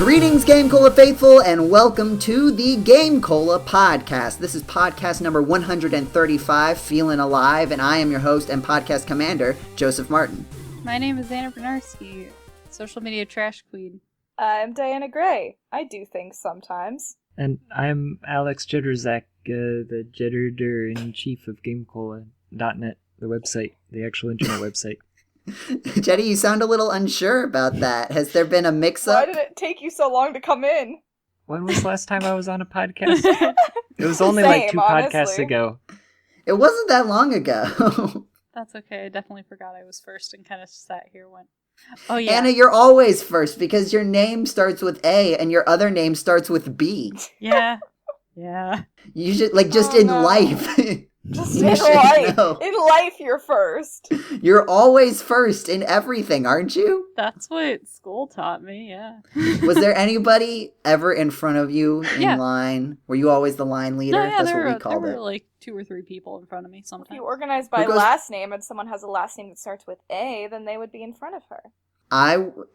Greetings, GameCola faithful, and welcome to the GameCola podcast. This is podcast number 135, Feeling Alive, and I am your host and podcast commander, Joseph Martin. My name is Bryniarski, social media trash queen. I'm Diana Gray. I do things sometimes. And I'm Alex Jedraszczak, the editor-in-chief of GameCola.net, the website, the actual internet website. Jeddy, you sound a little unsure about that. Has there been a mix-up? Why did it take you so long to come in? When was the last time I was on a podcast? It was only like two podcasts ago. It wasn't that long ago. That's okay. I definitely forgot I was first and kind of sat here and went, oh yeah. Anna, you're always first because your name starts with A and your other name starts with B. Yeah. You should, just in life. Just in life. Know. In life, you're first. You're always first in everything, aren't you? That's what school taught me, yeah. Was there anybody ever in front of you in line? Were you always the line leader? No, yeah, That's what we called it. There were like 2 or 3 people in front of me sometimes. If you organize by last name and someone has a last name that starts with A, then they would be in front of her.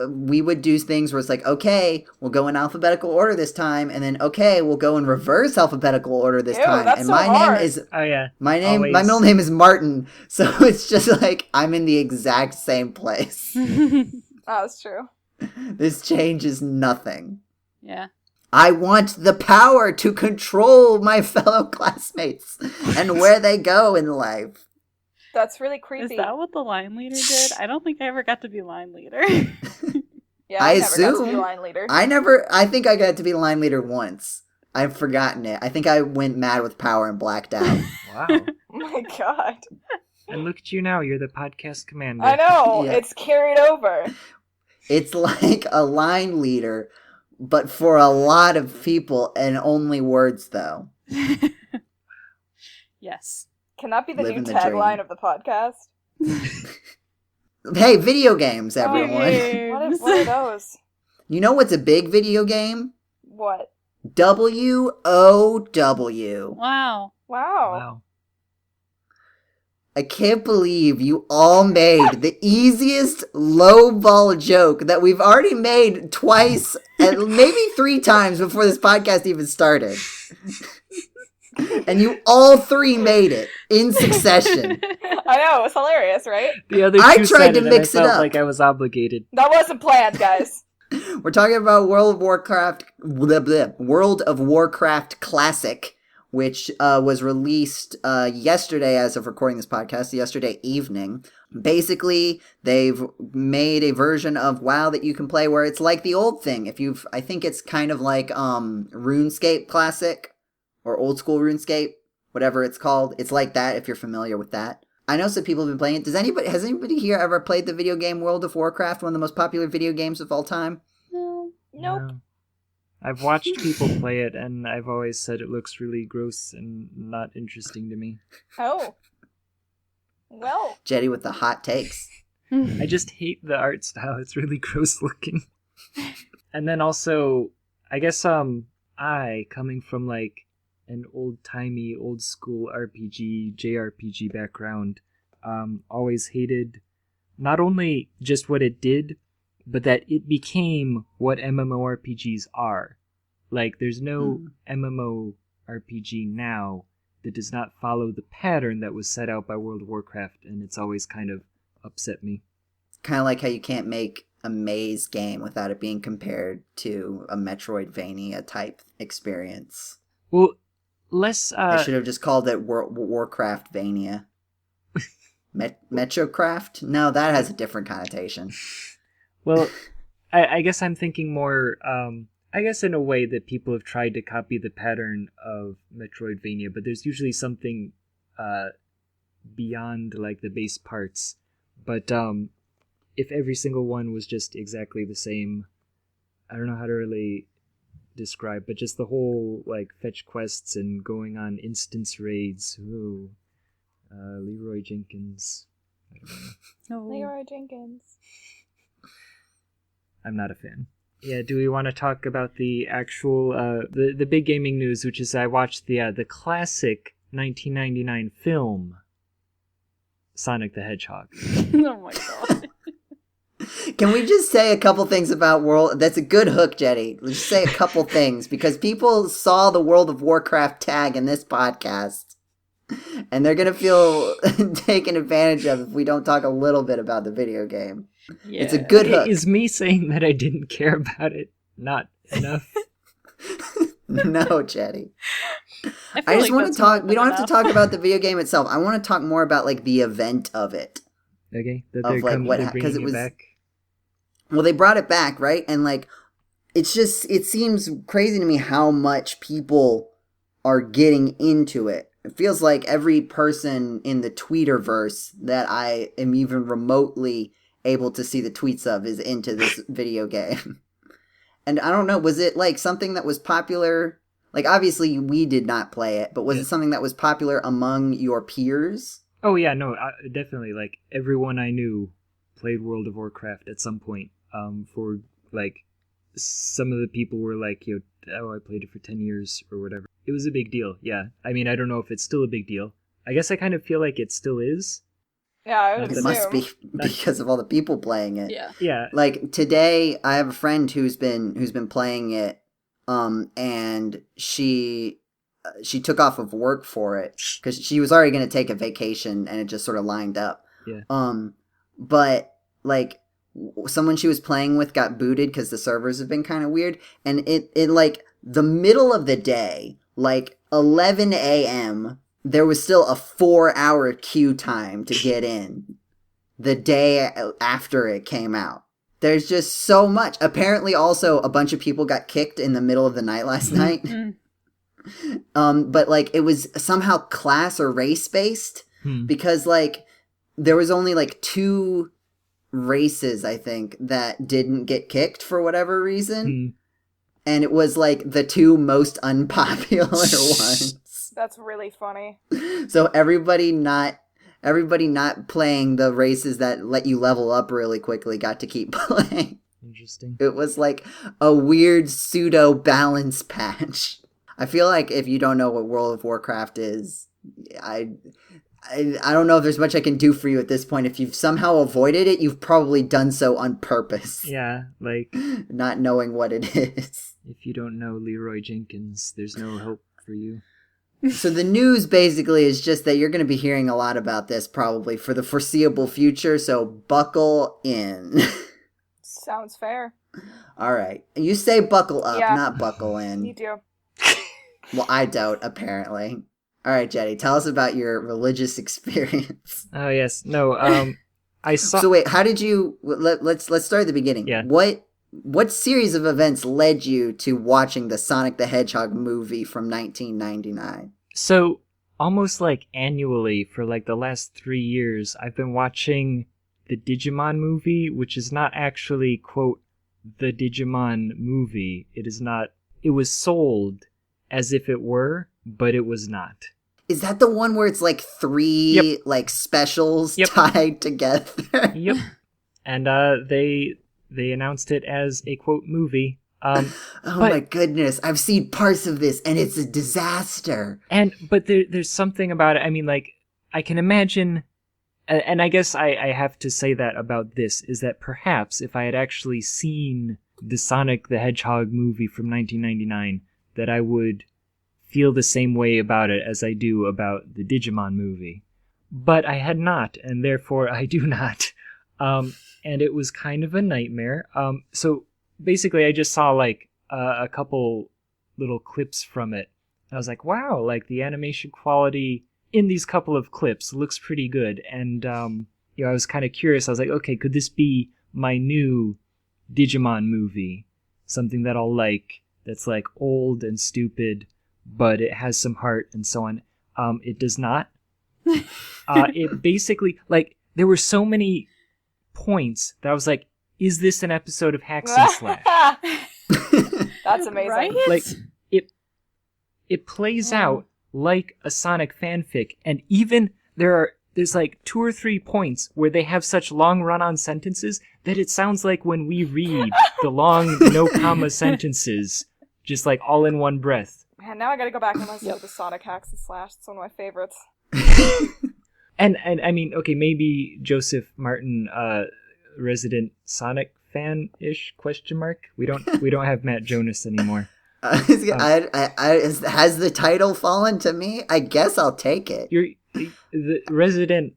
We would do things where it's like, okay, we'll go in alphabetical order this time, and then okay, we'll go in reverse alphabetical order this time. That's and so my hard. name is my middle name is Martin, so it's just like I'm in the exact same place. Oh, that's true. This changes nothing. Yeah. I want the power to control my fellow classmates and where they go in life. That's really creepy. Is that what the line leader did? I don't think I ever got to be line leader. Yeah, I never got to be line leader. I think I got to be line leader once. I've forgotten it. I think I went mad with power and blacked out. Wow. Oh my god. And look at you now, you're the podcast commander. I know, yeah. It's carried over. It's like a line leader, but for a lot of people and only words, though. Yes. Can that be the new tagline of the podcast? Hey, video games, everyone. What are those? You know what's a big video game? What? WOW. Wow. I can't believe you all made the easiest low-ball joke that we've already made twice, and maybe 3 times before this podcast even started. And you all 3 made it in succession. I know, it was hilarious, right? The other 2 I tried to mix it up. Like I was obligated. That wasn't planned, guys. We're talking about World of Warcraft Classic, which was released yesterday as of recording this podcast, yesterday evening. Basically, they've made a version of WoW that you can play where it's like the old thing. I think it's kind of like RuneScape Classic. Or old school RuneScape, whatever it's called. It's like that if you're familiar with that. I know some people have been playing it. Has anybody here ever played the video game World of Warcraft, one of the most popular video games of all time? No. Nope. No. I've watched people play it, and I've always said it looks really gross and not interesting to me. Oh. Well. Jeddy with the hot takes. I just hate the art style. It's really gross looking. And then also, I guess coming from like an old-timey, old-school RPG, JRPG background, always hated not only just what it did, but that it became what MMORPGs are. Like, there's no MMORPG now that does not follow the pattern that was set out by World of Warcraft, and it's always kind of upset me. It's kind of like how you can't make a maze game without it being compared to a Metroidvania type experience. Well, less I should have just called it Warcraftvania. Metrocraft? No, that has a different connotation. Well, I guess I'm thinking more, I guess in a way that people have tried to copy the pattern of Metroidvania, but there's usually something beyond like the base parts. But if every single one was just exactly the same, I don't know how to really describe, but just the whole like fetch quests and going on instance raids. Ooh, Leroy Jenkins. I don't know. Leroy Jenkins. I'm not a fan. Yeah, do we want to talk about the actual the big gaming news, which is I watched the classic 1999 film Sonic the Hedgehog. Oh my god. Can we just say a couple things about World? That's a good hook, Jeddy. Let's just say a couple things because people saw the World of Warcraft tag in this podcast, and they're gonna feel taken advantage of if we don't talk a little bit about the video game. Yeah. It's a good hook. Is me saying that I didn't care about it not enough? No, Jeddy. I I just like want to that's talk. more We don't than have to enough. talk about the video game itself. I want to talk more about like the event of it. Okay, that Of, they're like, coming, what they're ha- 'cause bringing it it was- back. Well, they brought it back, right? And like, it seems crazy to me how much people are getting into it. It feels like every person in the Tweeterverse that I am even remotely able to see the tweets of is into this video game. And I don't know, was it like something that was popular? Like, obviously we did not play it, but was Yeah. it something that was popular among your peers? Oh yeah, no, definitely. Like everyone I knew played World of Warcraft at some point. For like, some of the people were like, I played it for 10 years or whatever. It was a big deal. Yeah, I mean, I don't know if it's still a big deal. I guess I kind of feel like it still is. Yeah, I would It assume. must be because of all the people playing it. Yeah. Yeah, Like today, I have a friend who's been playing it, and she took off of work for it because she was already going to take a vacation, and it just sort of lined up. Yeah. But like someone she was playing with got booted because the servers have been kind of weird, and it like the middle of the day, like 11 a.m. There was still a 4-hour queue time to get in the day after it came out. There's just so much. Apparently, also, a bunch of people got kicked in the middle of the night last night. But, like, it was somehow class or race-based because, like, there was only, like, 2 races, I think, that didn't get kicked for whatever reason. And it was, like, the 2 most unpopular ones. That's really funny. So everybody not playing the races that let you level up really quickly got to keep playing. interesting. It was like a weird pseudo balance patch. I feel like if you don't know what World of Warcraft is, I don't know if there's much I can do for you at this point. If you've somehow avoided it, you've probably done so on purpose. Yeah, like Not knowing what it is. if you don't know Leroy Jenkins, there's no hope for you. So the news basically is just that you're going to be hearing a lot about this probably for the foreseeable future, so buckle in. Sounds fair. All right. You say buckle up, Yeah. not buckle in. You do. Well, I don't, apparently. All right, Jeddy, tell us about your religious experience. Oh yes, no. I saw. So wait, how did you... Let's start at the beginning. Yeah. What series of events led you to watching the Sonic the Hedgehog movie from 1999? So almost like annually for like the last 3 years, I've been watching the Digimon movie, which is not actually, quote, the Digimon movie. It is not. It was sold as if it were, but it was not. Is that the one where it's like 3 Yep. like specials Yep. tied together? Yep. And they announced it as a quote movie. Oh but- my goodness, I've seen parts of this and it's a disaster. But there's something about it. I mean, like, I can imagine, and I guess I have to say that about this, is that perhaps if I had actually seen the Sonic the Hedgehog movie from 1999, that I would feel the same way about it as I do about the Digimon movie. But I had not, and therefore I do not. And it was kind of a nightmare. So basically I just saw like a couple little clips from it. I was like, wow, like the animation quality in these couple of clips looks pretty good. And, I was kind of curious. I was like, okay, could this be my new Digimon movie? Something that I'll like, that's like old and stupid, but it has some heart and so on. It does not. It basically, like, there were so many points that I was like, is this an episode of Hacks and Slash? That's amazing. Right? Like, it plays out like a Sonic fanfic, and even there's like 2 or 3 points where they have such long run-on sentences that it sounds like when we read the long no comma sentences, just like all in one breath. Man, now I gotta go back and listen to the Sonic Hacks and Slash. It's one of my favorites. And I mean, okay, maybe Joseph Martin resident Sonic fan-ish question mark. We don't have Matt Jonas anymore. Has the title fallen to me? I guess I'll take it. You're the resident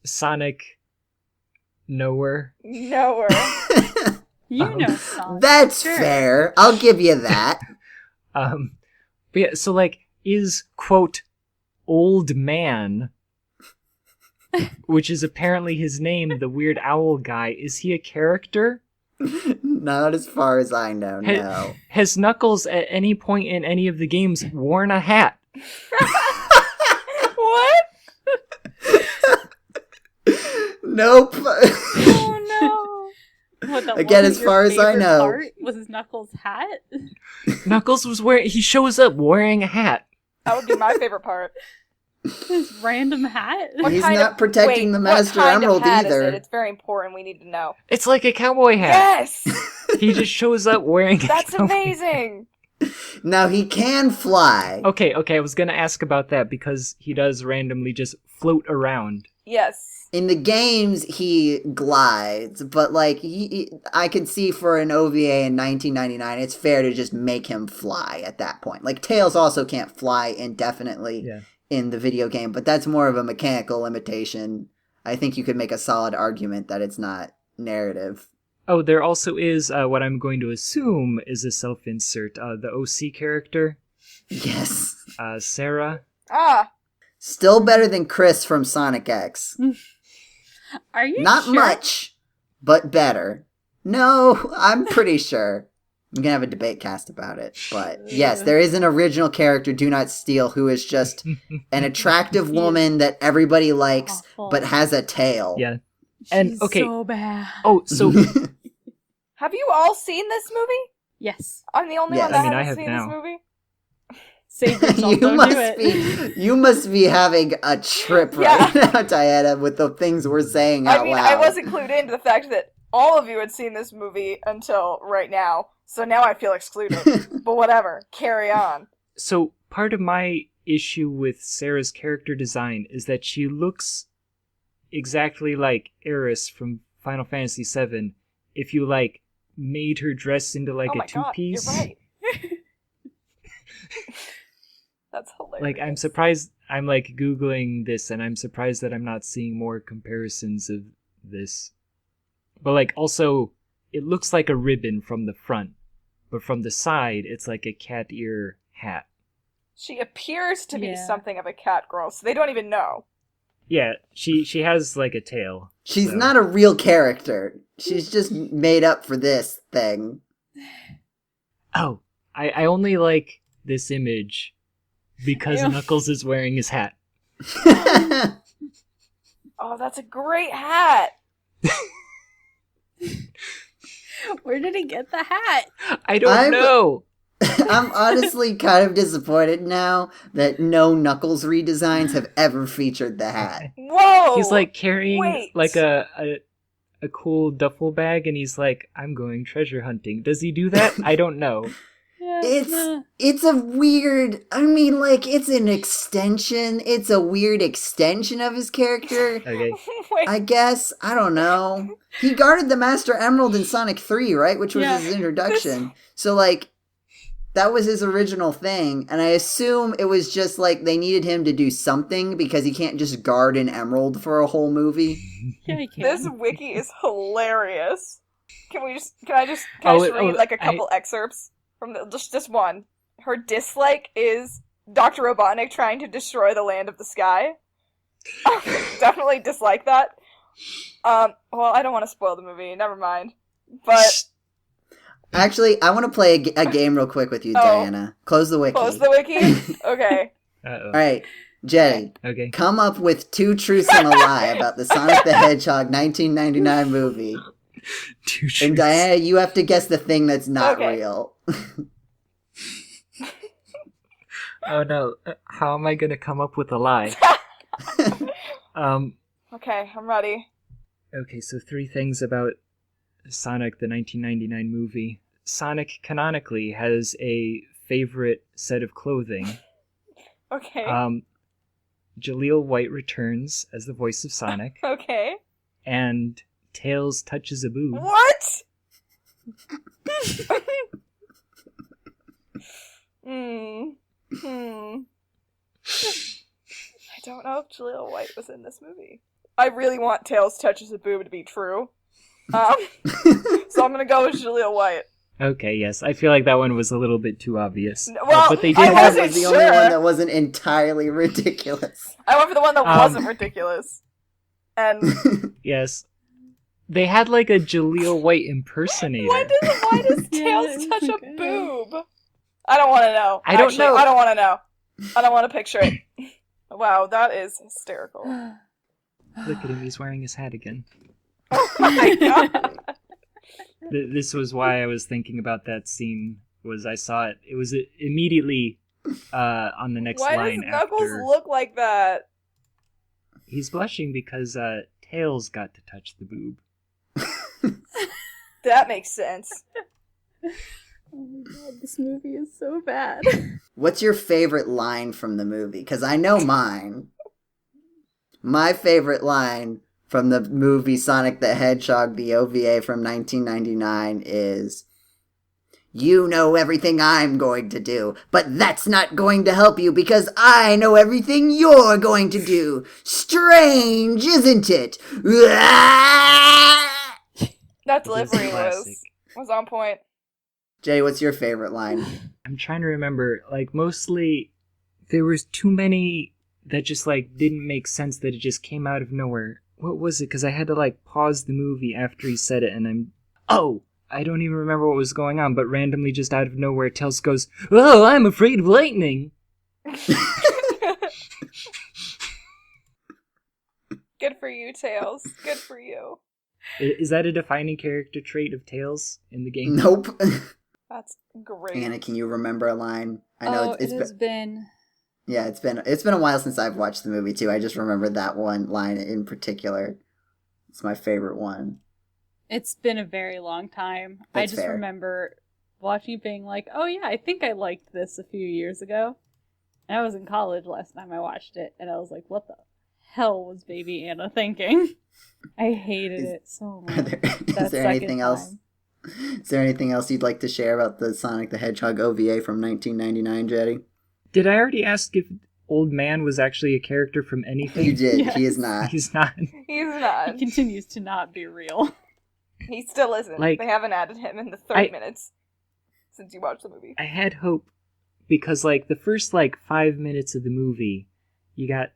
Sonic knower. Knower. You know Sonic. That's Sure. fair. I'll give you that. But yeah, so like, is quote old man, which is apparently his name, the Weird Owl guy, is he a character? Not as far as I know, no. Has Knuckles at any point in any of the games worn a hat? What? Nope. Oh What, that Again, wasn't as your far as I favorite know. part? Was his Knuckles' hat? Knuckles he shows up wearing a hat. no. That would be my favorite part. His random hat? What He's kind not of- protecting wait, the what Master kind of Emerald hat is either. it? It's very important. We need to know. It's like a cowboy hat. Yes! He just shows up wearing a That's cowboy amazing! Now he can fly. Okay, I was gonna ask about that because he does randomly just float around. Yes. In the games, he glides, but like I can see for an OVA in 1999, it's fair to just make him fly at that point. Like Tails also can't fly indefinitely in the video game, but that's more of a mechanical limitation. I think you could make a solid argument that it's not narrative. Oh, there also is what I'm going to assume is a self-insert. The OC character, Yes. Sarah. Ah! Still better than Chris from Sonic X. Are you Not sure? much, but better. No, I'm pretty sure. I'm gonna have a debate cast about it. But yes, there is an original character, Do Not Steal, who is just an attractive woman that everybody likes, Awful. but has a tail. Yeah. And She's okay. so bad. Oh, so Have you all seen this movie? Yes. I'm the only Yes. one that I mean, I hasn't have seen now. this movie? Save yourself. Don't do it. you must be having a trip right now, Diana, with the things we're saying out I mean, loud. I wasn't clued into the fact that all of you had seen this movie until right now, so now I feel excluded. But whatever, carry on. So part of my issue with Sarah's character design is that she looks exactly like Eris from Final Fantasy VII if you like made her dress into like oh a my god, you're two-piece. right. That's hilarious. Like I'm surprised I'm like Googling this and I'm surprised that I'm not seeing more comparisons of this. But like also it looks like a ribbon from the front, but from the side it's like a cat ear hat. She appears to be Yeah. something of a cat girl, so they don't even know. Yeah, she has like a tail. She's so- not a real character. She's just made up for this thing. Oh, I only like this image because Ew. Knuckles is wearing his hat. Oh, that's a great hat! Where did he get the hat? I don't I'm- know. I'm honestly kind of disappointed now that no Knuckles redesigns have ever featured the hat. Whoa! He's like carrying wait. like a cool duffel bag and he's like, I'm going treasure hunting. Does he do that? I don't know. It's a weird, I mean, like, it's an extension. It's a weird extension of his character. Okay. Wait, I guess. I don't know. He guarded the Master Emerald in Sonic 3, right? Which was Yeah. his introduction. So, like, that was his original thing. And I assume it was just, like, they needed him to do something because he can't just guard an emerald for a whole movie. Yeah, he can. this wiki is hilarious. Can I just read like a couple excerpts from just one? Her dislike is Dr. Robotnik trying to destroy the land of the sky. Definitely dislike that. Well, I don't want to spoil the movie. Never mind. But Actually, I want to play a game real quick with you, Diana. Close the wiki. close the wiki. Okay. Uh-oh. All right, Jeddy. Okay. Come up with 2 truths and a lie about the Sonic the Hedgehog 1999 movie. Two And truths. Diana, you have to guess the thing that's not Okay. real. Oh no. How am I gonna come up with a lie? Okay, I'm ready. Okay, so 3 things about Sonic the 1999 movie. Sonic canonically has a favorite set of clothing. Okay. Jaleel White returns as the voice of Sonic, Okay. and Tails touches a boob. What? I don't know if Jaleel White was in this movie. I really want Tails touches a boob to be true. So I'm gonna go with Jaleel White. Okay, yes. I feel like that one was a little bit too obvious. Well, but they did I have wasn't the sure. only one that wasn't entirely ridiculous. I went for the one that wasn't ridiculous. And yes. They had like a Jaleel White impersonator. why does Tails touch a boob? I don't want to know. I don't know. I don't want to know. I don't want to picture it. Wow, that is hysterical. Look at him, he's wearing his hat again. Oh my god. This was why I was thinking about that scene, was I saw it. It was immediately on the next Why line does Knuckles after... look like that? He's blushing because Tails got to touch the boob. That makes sense. Oh my god, this movie is so bad. What's your favorite line from the movie? Because I know mine. My favorite line from the movie Sonic the Hedgehog, the OVA from 1999 is, "You know everything I'm going to do, but that's not going to help you because I know everything you're going to do. Strange, isn't it?" That It is delivery classic. was on point. Jay, what's your favorite line? I'm trying to remember, like, mostly there was too many that just, like, didn't make sense, that it just came out of nowhere. What was it? Because I had to, like, pause the movie after he said it, and I don't even remember what was going on, but randomly just out of nowhere, Tails goes, "Oh, I'm afraid of lightning." Good for you, Tails. Good for you. Is that a defining character trait of Tails in the game? Nope. That's great. Anna, can you remember a line? I know it has been... Yeah, it's been a while since I've watched the movie too. I just remember that one line in particular. It's my favorite one. It's been a very long time. That's I just fair. remember watching, being like, "Oh yeah, I think I liked this a few years ago." And I was in college last time I watched it, and I was like, "What the hell was Baby Anna thinking?" I hated it so much. Is there anything else? Is there anything else you'd like to share about the Sonic the Hedgehog OVA from 1999, Jeddy? Did I already ask if Old Man was actually a character from anything? You did. Yes. He is not. He's not. He's not. He continues to not be real. He still isn't. Like, they haven't added him in the 30 minutes since you watched the movie. I had hope, because, like, the first, like, 5 minutes of the movie, you got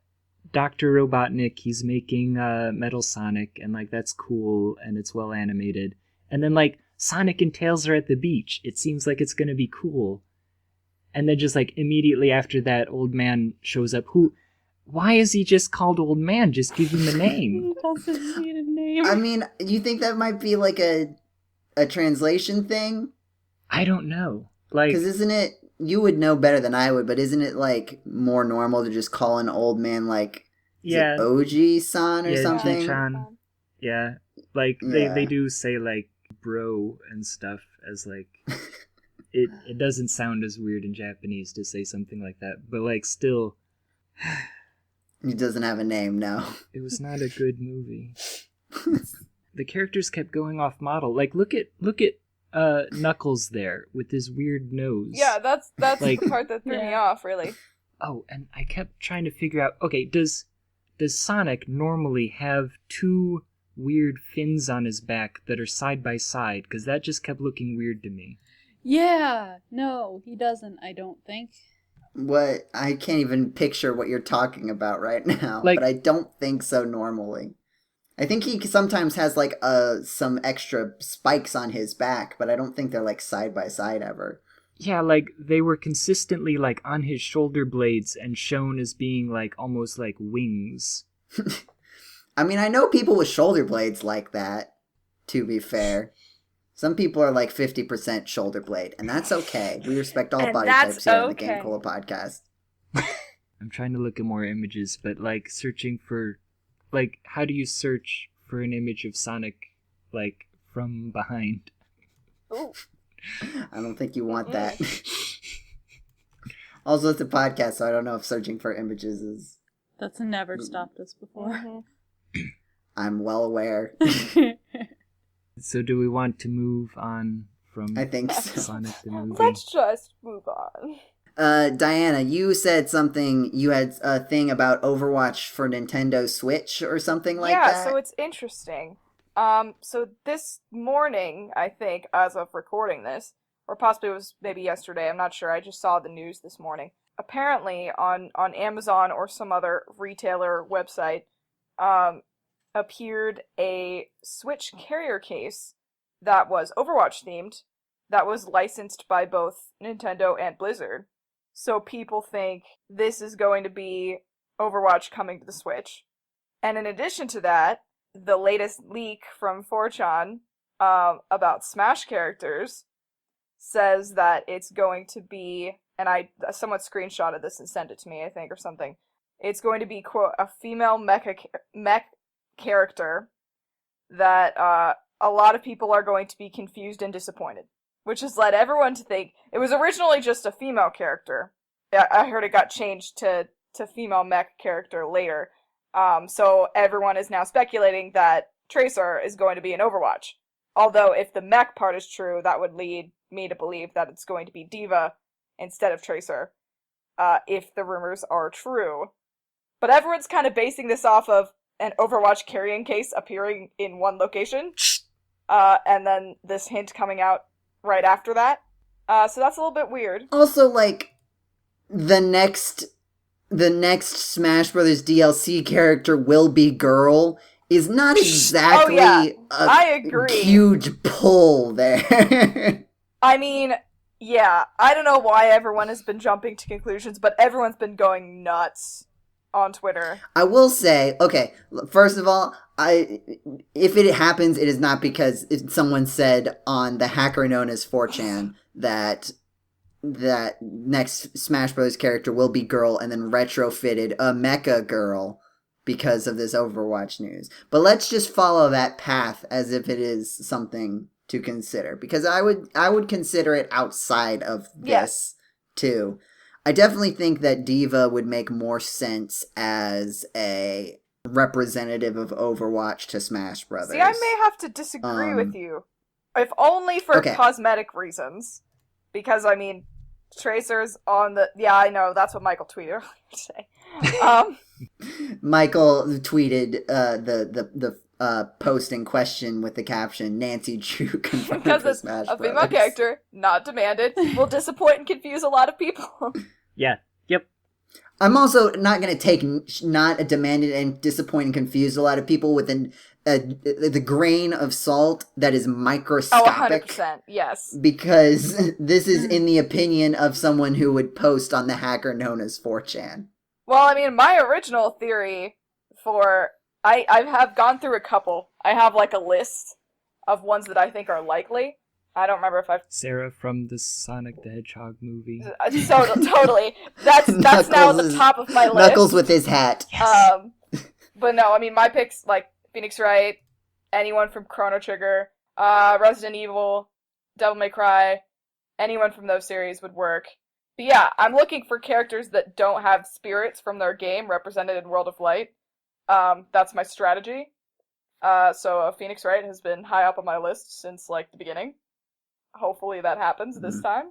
Dr. Robotnik, he's making Metal Sonic, and, like, that's cool, and it's well animated. And then, like, Sonic and Tails are at the beach. It seems like it's gonna be cool. And then just, like, immediately after that, Old Man shows up. Why is he just called Old Man? Just give him a name. He doesn't need a name. I mean, you think that might be like a translation thing? I don't know. Like, Because isn't it, you would know better than I would, but isn't it like more normal to just call an old man like, yeah, Oji-san or something? Ji-chan. Yeah, like, they do say, like, bro and stuff as, like, it doesn't sound as weird in Japanese to say something like that, but, like, still, He doesn't have a name, no. it was not a good movie. The characters kept going off model. Like, look at Knuckles there with his weird nose. Yeah, that's Like, the part that threw me off, really. Oh, and I kept trying to figure out, okay, does Sonic normally have two weird fins on his back that are side by side? Because that just kept looking weird to me. Yeah, no, he doesn't, I don't think. What? I can't even picture what you're talking about right now, Like, but I don't think so normally. I think he sometimes has like some extra spikes on his back, but I don't think they're like side by side ever. yeah, like, they were consistently, like, on his shoulder blades and shown as being, like, almost like wings. I mean, I know people with shoulder blades like that, to be fair. Some people are like 50% shoulder blade, and that's okay. We respect all And body that's types here on the okay. GameCola podcast. I'm trying to look at more images, but, like, searching for, like, how do you search for an image of Sonic, like, from behind? Ooh. I don't think you want that. Also, it's a podcast, so I don't know if searching for images is... That's never stopped us before. Mhm. I'm well aware. So do we want to move on from I think so. Sonic the movie? Let's just move on. Diana, you said something, you had a thing about Overwatch for Nintendo Switch or something like that? Yeah, so it's interesting. So this morning, I think, as of recording this, or possibly it was maybe yesterday, I'm not sure, I just saw the news this morning. Apparently, on Amazon or some other retailer website, appeared a Switch carrier case that was Overwatch themed, that was licensed by both Nintendo and Blizzard. So people think this is going to be Overwatch coming to the Switch. And in addition to that, the latest leak from 4chan about Smash characters says that it's going to be, and I somewhat screenshotted this and sent it to me, I think, or something. It's going to be, quote, a female mech character that a lot of people are going to be confused and disappointed. Which has led everyone to think it was originally just a female character. I heard it got changed to female mech character later. So everyone is now speculating that Tracer is going to be in Overwatch. Although if the mech part is true, that would lead me to believe that it's going to be D.Va instead of Tracer, if the rumors are true. But everyone's kind of basing this off of an Overwatch carrying case appearing in one location, and then this hint coming out right after that. So that's a little bit weird. Also, like, the next Smash Brothers DLC character will be girl is not exactly I agree. Huge pull there. I mean, yeah, I don't know why everyone has been jumping to conclusions, but everyone's been going nuts on Twitter. I will say, okay, first of all, if it happens, it is not because someone said on the hacker known as 4chan that next Smash Bros. Character will be girl and then retrofitted a mecha girl because of this Overwatch news. But let's just follow that path as if it is something to consider, because I would consider it outside of this too. I definitely think that D.Va would make more sense as a representative of Overwatch to Smash Brothers. See, I may have to disagree with you. If only for cosmetic reasons. Because, I mean, Tracer's on the... Yeah, I know, that's what Michael tweeted earlier today. Michael tweeted the post in question with the caption, Nancy Drew confirmed for Smash Brothers. Because a female character, not demanded, will disappoint and confuse a lot of people. Yeah. Yep. I'm also not going to take not a demanded and disappoint and confuse a lot of people with the grain of salt that is microscopic. 100%, yes. Because this is in the opinion of someone who would post on the hacker known as 4chan. Well, I mean, my original theory for... I have gone through a couple. I have, like, a list of ones that I think are likely. I don't remember if I've... Sarah from the Sonic the Hedgehog movie. Totally. That's now at the top of my list. Knuckles with his hat. Yes. But no, I mean, my picks, like, Phoenix Wright, anyone from Chrono Trigger, Resident Evil, Devil May Cry, anyone from those series would work. But yeah, I'm looking for characters that don't have spirits from their game represented in World of Light. That's my strategy. So Phoenix Wright has been high up on my list since, like, the beginning. Hopefully that happens this time.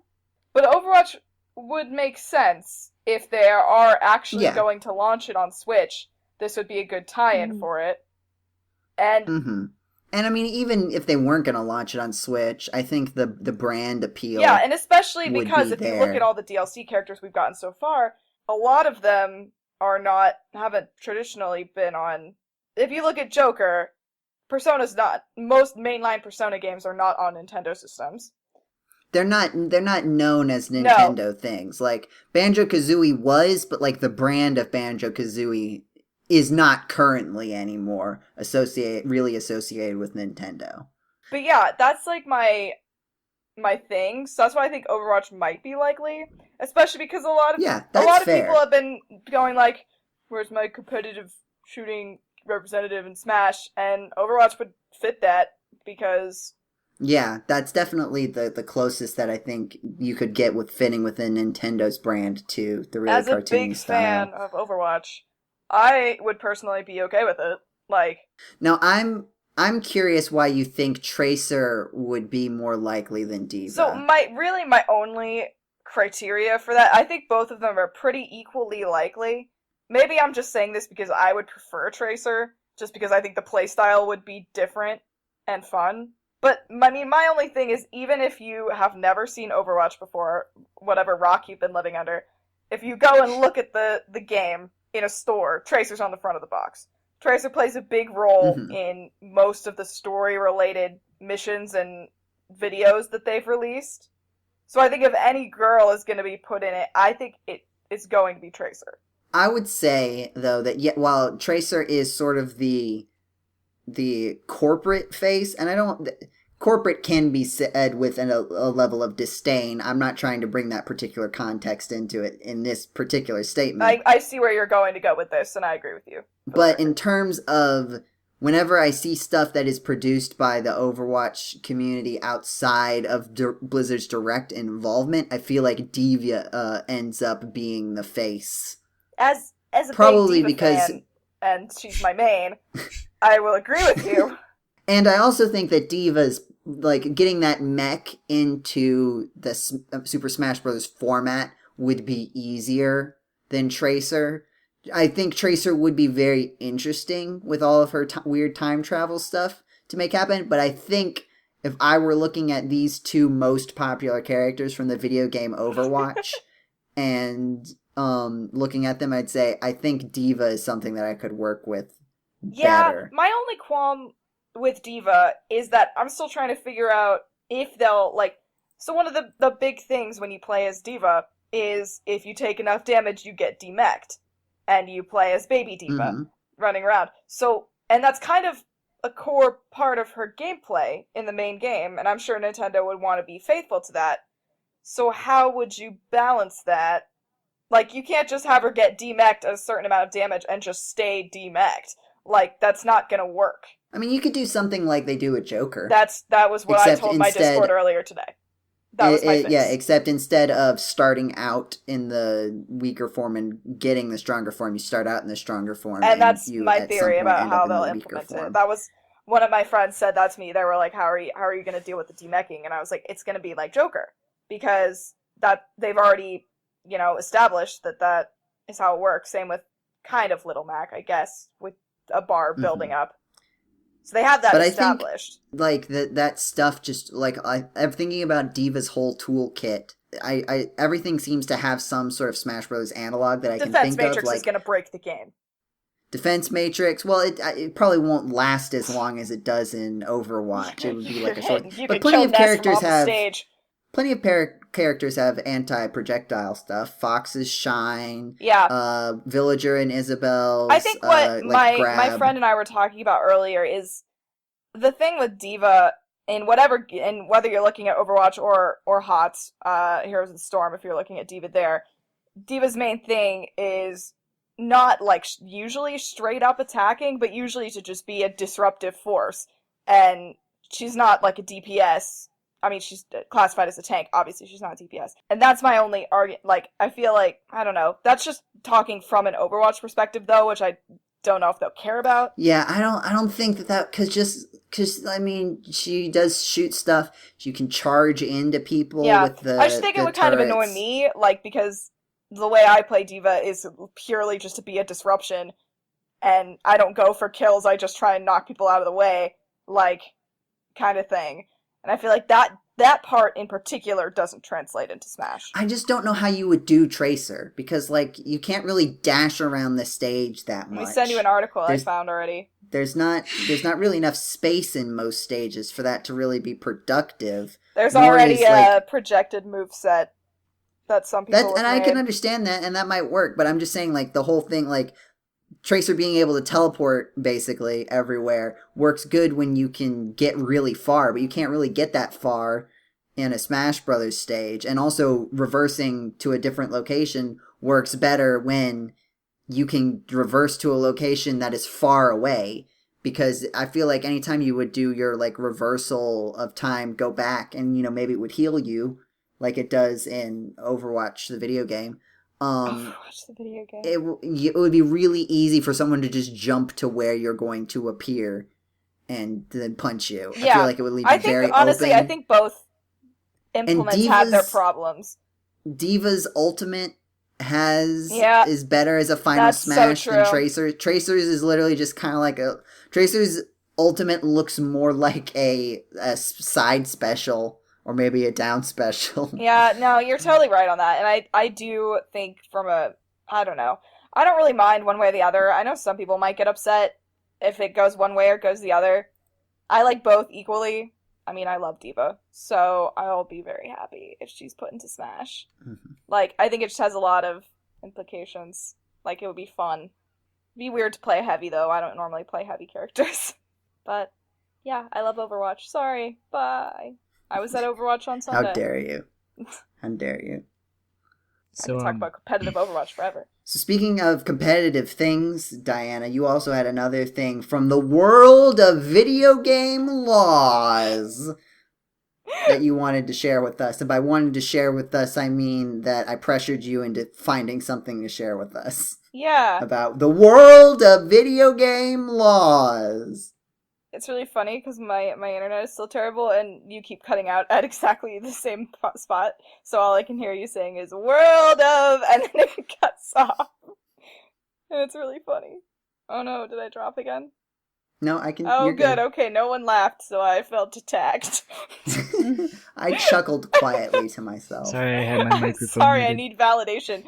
But Overwatch would make sense if they are actually going to launch it on Switch. This would be a good tie-in for it. And and I mean, even if they weren't going to launch it on Switch, I think the brand appeal. Yeah, and especially because if you look at all the DLC characters we've gotten so far, a lot of them haven't traditionally been on. If you look at Joker, Persona's not. Most mainline Persona games are not on Nintendo systems. They're not known as Nintendo things. Like, Banjo-Kazooie was, but, like, the brand of Banjo-Kazooie is not currently anymore really associated with Nintendo. But yeah, that's, like, my thing. So that's why I think Overwatch might be likely. Especially because a lot of people have been going, like, where's my competitive shooting representative in Smash? And Overwatch would fit that because... Yeah, that's definitely the closest that I think you could get with fitting within Nintendo's brand to the really cartoony style. As a big fan of Overwatch, I would personally be okay with it. Like, Now, I'm curious why you think Tracer would be more likely than D.Va. so my only criteria for that, I think both of them are pretty equally likely. Maybe I'm just saying this because I would prefer Tracer, just because I think the playstyle would be different and fun. But, I mean, my only thing is, even if you have never seen Overwatch before, whatever rock you've been living under, if you go and look at the game in a store, Tracer's on the front of the box. Tracer plays a big role in most of the story-related missions and videos that they've released. So I think if any girl is going to be put in it, I think it's going to be Tracer. I would say, though, that while Tracer is sort of the corporate face, and corporate can be said with a level of disdain. I'm not trying to bring that particular context into it in this particular statement. I see where you're going to go with this, and I agree with you. But in terms of whenever I see stuff that is produced by the Overwatch community outside of Blizzard's direct involvement, I feel like D.Va ends up being the face. As a probably big D.Va because fan, and she's my main, I will agree with you. And I also think that D.Va's, like, getting that mech into the Super Smash Bros. Format would be easier than Tracer. I think Tracer would be very interesting with all of her weird time travel stuff to make happen, but I think if I were looking at these two most popular characters from the video game Overwatch and looking at them, I'd say I think D.Va is something that I could work with better. My only qualm with D.Va is that I'm still trying to figure out if they'll, like... So one of the big things when you play as D.Va is if you take enough damage, you get demech'd. And you play as baby D.Va running around. So, and that's kind of a core part of her gameplay in the main game, and I'm sure Nintendo would want to be faithful to that. So how would you balance that? Like, you can't just have her get demech'd a certain amount of damage and just stay demech'd. Like, that's not gonna work. I mean, you could do something like they do with Joker. That was what I told my Discord earlier today. That was my fix. Yeah, except instead of starting out in the weaker form and getting the stronger form, you start out in the stronger form. And that's my theory about how they'll implement it. That was one of my friends said that to me. They were like, how are you going to deal with the demeching? And I was like, it's going to be like Joker. Because that they've already, established that is how it works. Same with kind of Little Mac, I guess, with a bar building up. So they have that established. I think, like, that stuff just, like, I'm thinking about D.Va's whole toolkit. Everything seems to have some sort of Smash Bros. Analog that I can think of. Defense Matrix is going to break the game. Defense Matrix, well, it probably won't last as long as it does in Overwatch. It would be like a short... But plenty of characters have anti-projectile stuff. Fox's Shine. Yeah. Villager and Isabel's. I think what my friend and I were talking about earlier is the thing with D.Va whether you're looking at Overwatch or HOTS, Heroes of the Storm, if you're looking at D.Va there, D.Va's main thing is not like usually straight up attacking, but usually to just be a disruptive force. And she's not like a DPS. I mean, she's classified as a tank. Obviously, she's not a DPS. And that's my only argument. Like, I feel like, I don't know. That's just talking from an Overwatch perspective, though, which I don't know if they'll care about. Yeah, I don't think that because, I mean, she does shoot stuff. She can charge into people with the I just think it would kind of annoy me, like, because the way I play D.Va is purely just to be a disruption, and I don't go for kills, I just try and knock people out of the way, like, kind of thing. And I feel like that part in particular doesn't translate into Smash. I just don't know how you would do Tracer, because, like, you can't really dash around the stage that much. Let me send you an article I found already. There's not really enough space in most stages for that to really be productive. There's already a projected moveset that some people have made. I can understand that, and that might work, but I'm just saying, like, the whole thing, like, Tracer being able to teleport basically everywhere works good when you can get really far, but you can't really get that far in a Smash Brothers stage. And also reversing to a different location works better when you can reverse to a location that is far away. Because I feel like anytime you would do your, like, reversal of time, go back, and, maybe it would heal you, like it does in Overwatch, the video game. Overwatch the video game. It would be really easy for someone to just jump to where you're going to appear and then punch you. Yeah. I feel like it would leave you very honestly, open. I think both implements have their problems. D.Va's ultimate is better as a final That's smash so than true. Tracer. Tracer's is literally just kind of like Tracer's ultimate looks more like a side special or maybe a down special. Yeah, no, you're totally right on that. And I do think I don't know. I don't really mind one way or the other. I know some people might get upset if it goes one way or goes the other. I like both equally. I mean, I love D.Va, so I'll be very happy if she's put into Smash. Mm-hmm. Like, I think it just has a lot of implications. Like, it would be fun. It'd be weird to play heavy, though. I don't normally play heavy characters. But, yeah, I love Overwatch. Sorry. Bye. I was at Overwatch on Sunday. How dare you? How dare you? I can talk about competitive Overwatch forever. So speaking of competitive things, Diana, you also had another thing from the world of video game laws that you wanted to share with us. And by wanting to share with us, I mean that I pressured you into finding something to share with us. Yeah. About the world of video game laws. It's really funny because my internet is still terrible and you keep cutting out at exactly the same spot. So all I can hear you saying is "world of," and then it cuts off. And it's really funny. Oh no, did I drop again? No, I can. Oh, you're good. Okay, no one laughed, so I felt attacked. I chuckled quietly to myself. Sorry, I had my microphone. Sorry, muted. I need validation.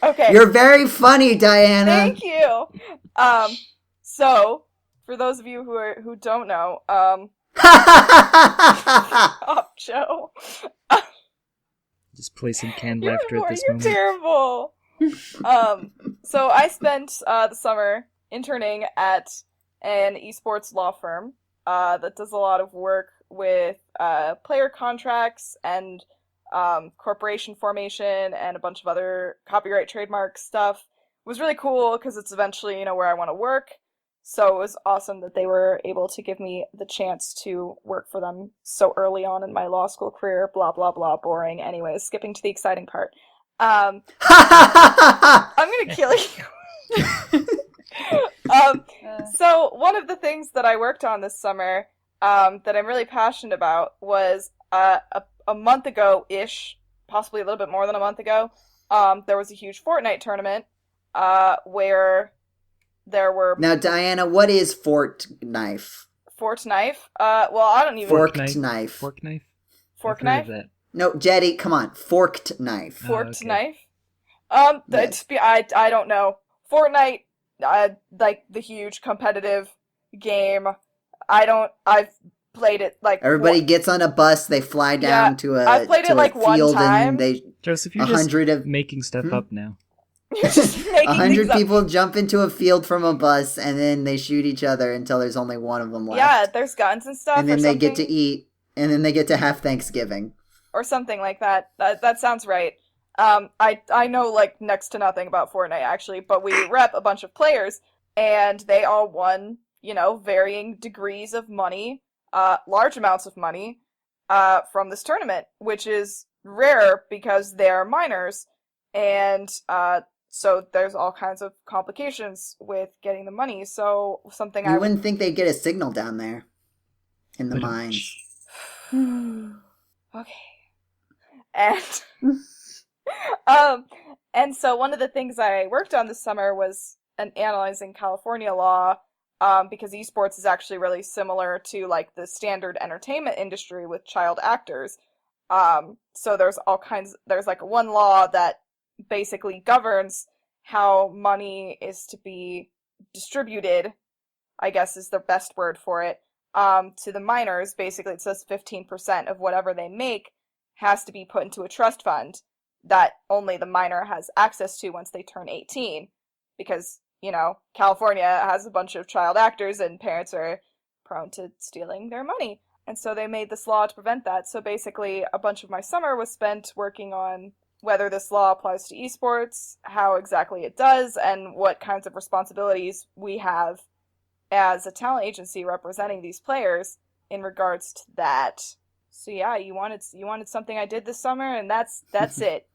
Okay. You're very funny, Diana. Thank you. So for those of you who don't know, oh, Joe. Just play some canned laughter at this You're moment. terrible. So I spent the summer interning at an esports law firm that does a lot of work with player contracts and corporation formation and a bunch of other copyright trademark stuff. It was really cool because it's eventually, where I want to work. So it was awesome that they were able to give me the chance to work for them so early on in my law school career. Blah, blah, blah. Boring. Anyways, skipping to the exciting part. I'm gonna kill you. So one of the things that I worked on this summer that I'm really passionate about was a month ago-ish, possibly a little bit more than a month ago, there was a huge Fortnite tournament where there were... Now, Diana, what is Fort Knife? Fort Knife? Well, I don't even... Forked knife. Fork knife? Fork I've heard of knife? that. No, Jeddy, come on. Forked knife. Forked okay. knife? Yes. I don't know. Fortnite, like the huge competitive game. I've played it like... Everybody gets on a bus, they fly down to a I've played it like one field, time. and they Joseph, you're 100 just of making stuff up now. You're just making 100 things up. people jump into a field from a bus, and then they shoot each other until there's only one of them left. Yeah, there's guns and stuff. And then or they get something. to eat, and then they get to have Thanksgiving. Or something like that. That sounds right. I know like next to nothing about Fortnite actually, but we rep a bunch of players, and they all won, varying degrees of money, large amounts of money, from this tournament, which is rare because they're minors, and so there's all kinds of complications with getting the money. So something You wouldn't think they'd get a signal down there in the But- mines. Okay. And so one of the things I worked on this summer was analyzing California law, because esports is actually really similar to like the standard entertainment industry with child actors. So there's like one law that basically governs how money is to be distributed, I guess is the best word for it, to the minors. Basically, it says 15% of whatever they make has to be put into a trust fund that only the minor has access to once they turn 18. Because, California has a bunch of child actors and parents are prone to stealing their money. And so they made this law to prevent that. So basically, a bunch of my summer was spent working on whether this law applies to esports, how exactly it does, and what kinds of responsibilities we have as a talent agency representing these players in regards to that. So yeah, you wanted something I did this summer, and that's it.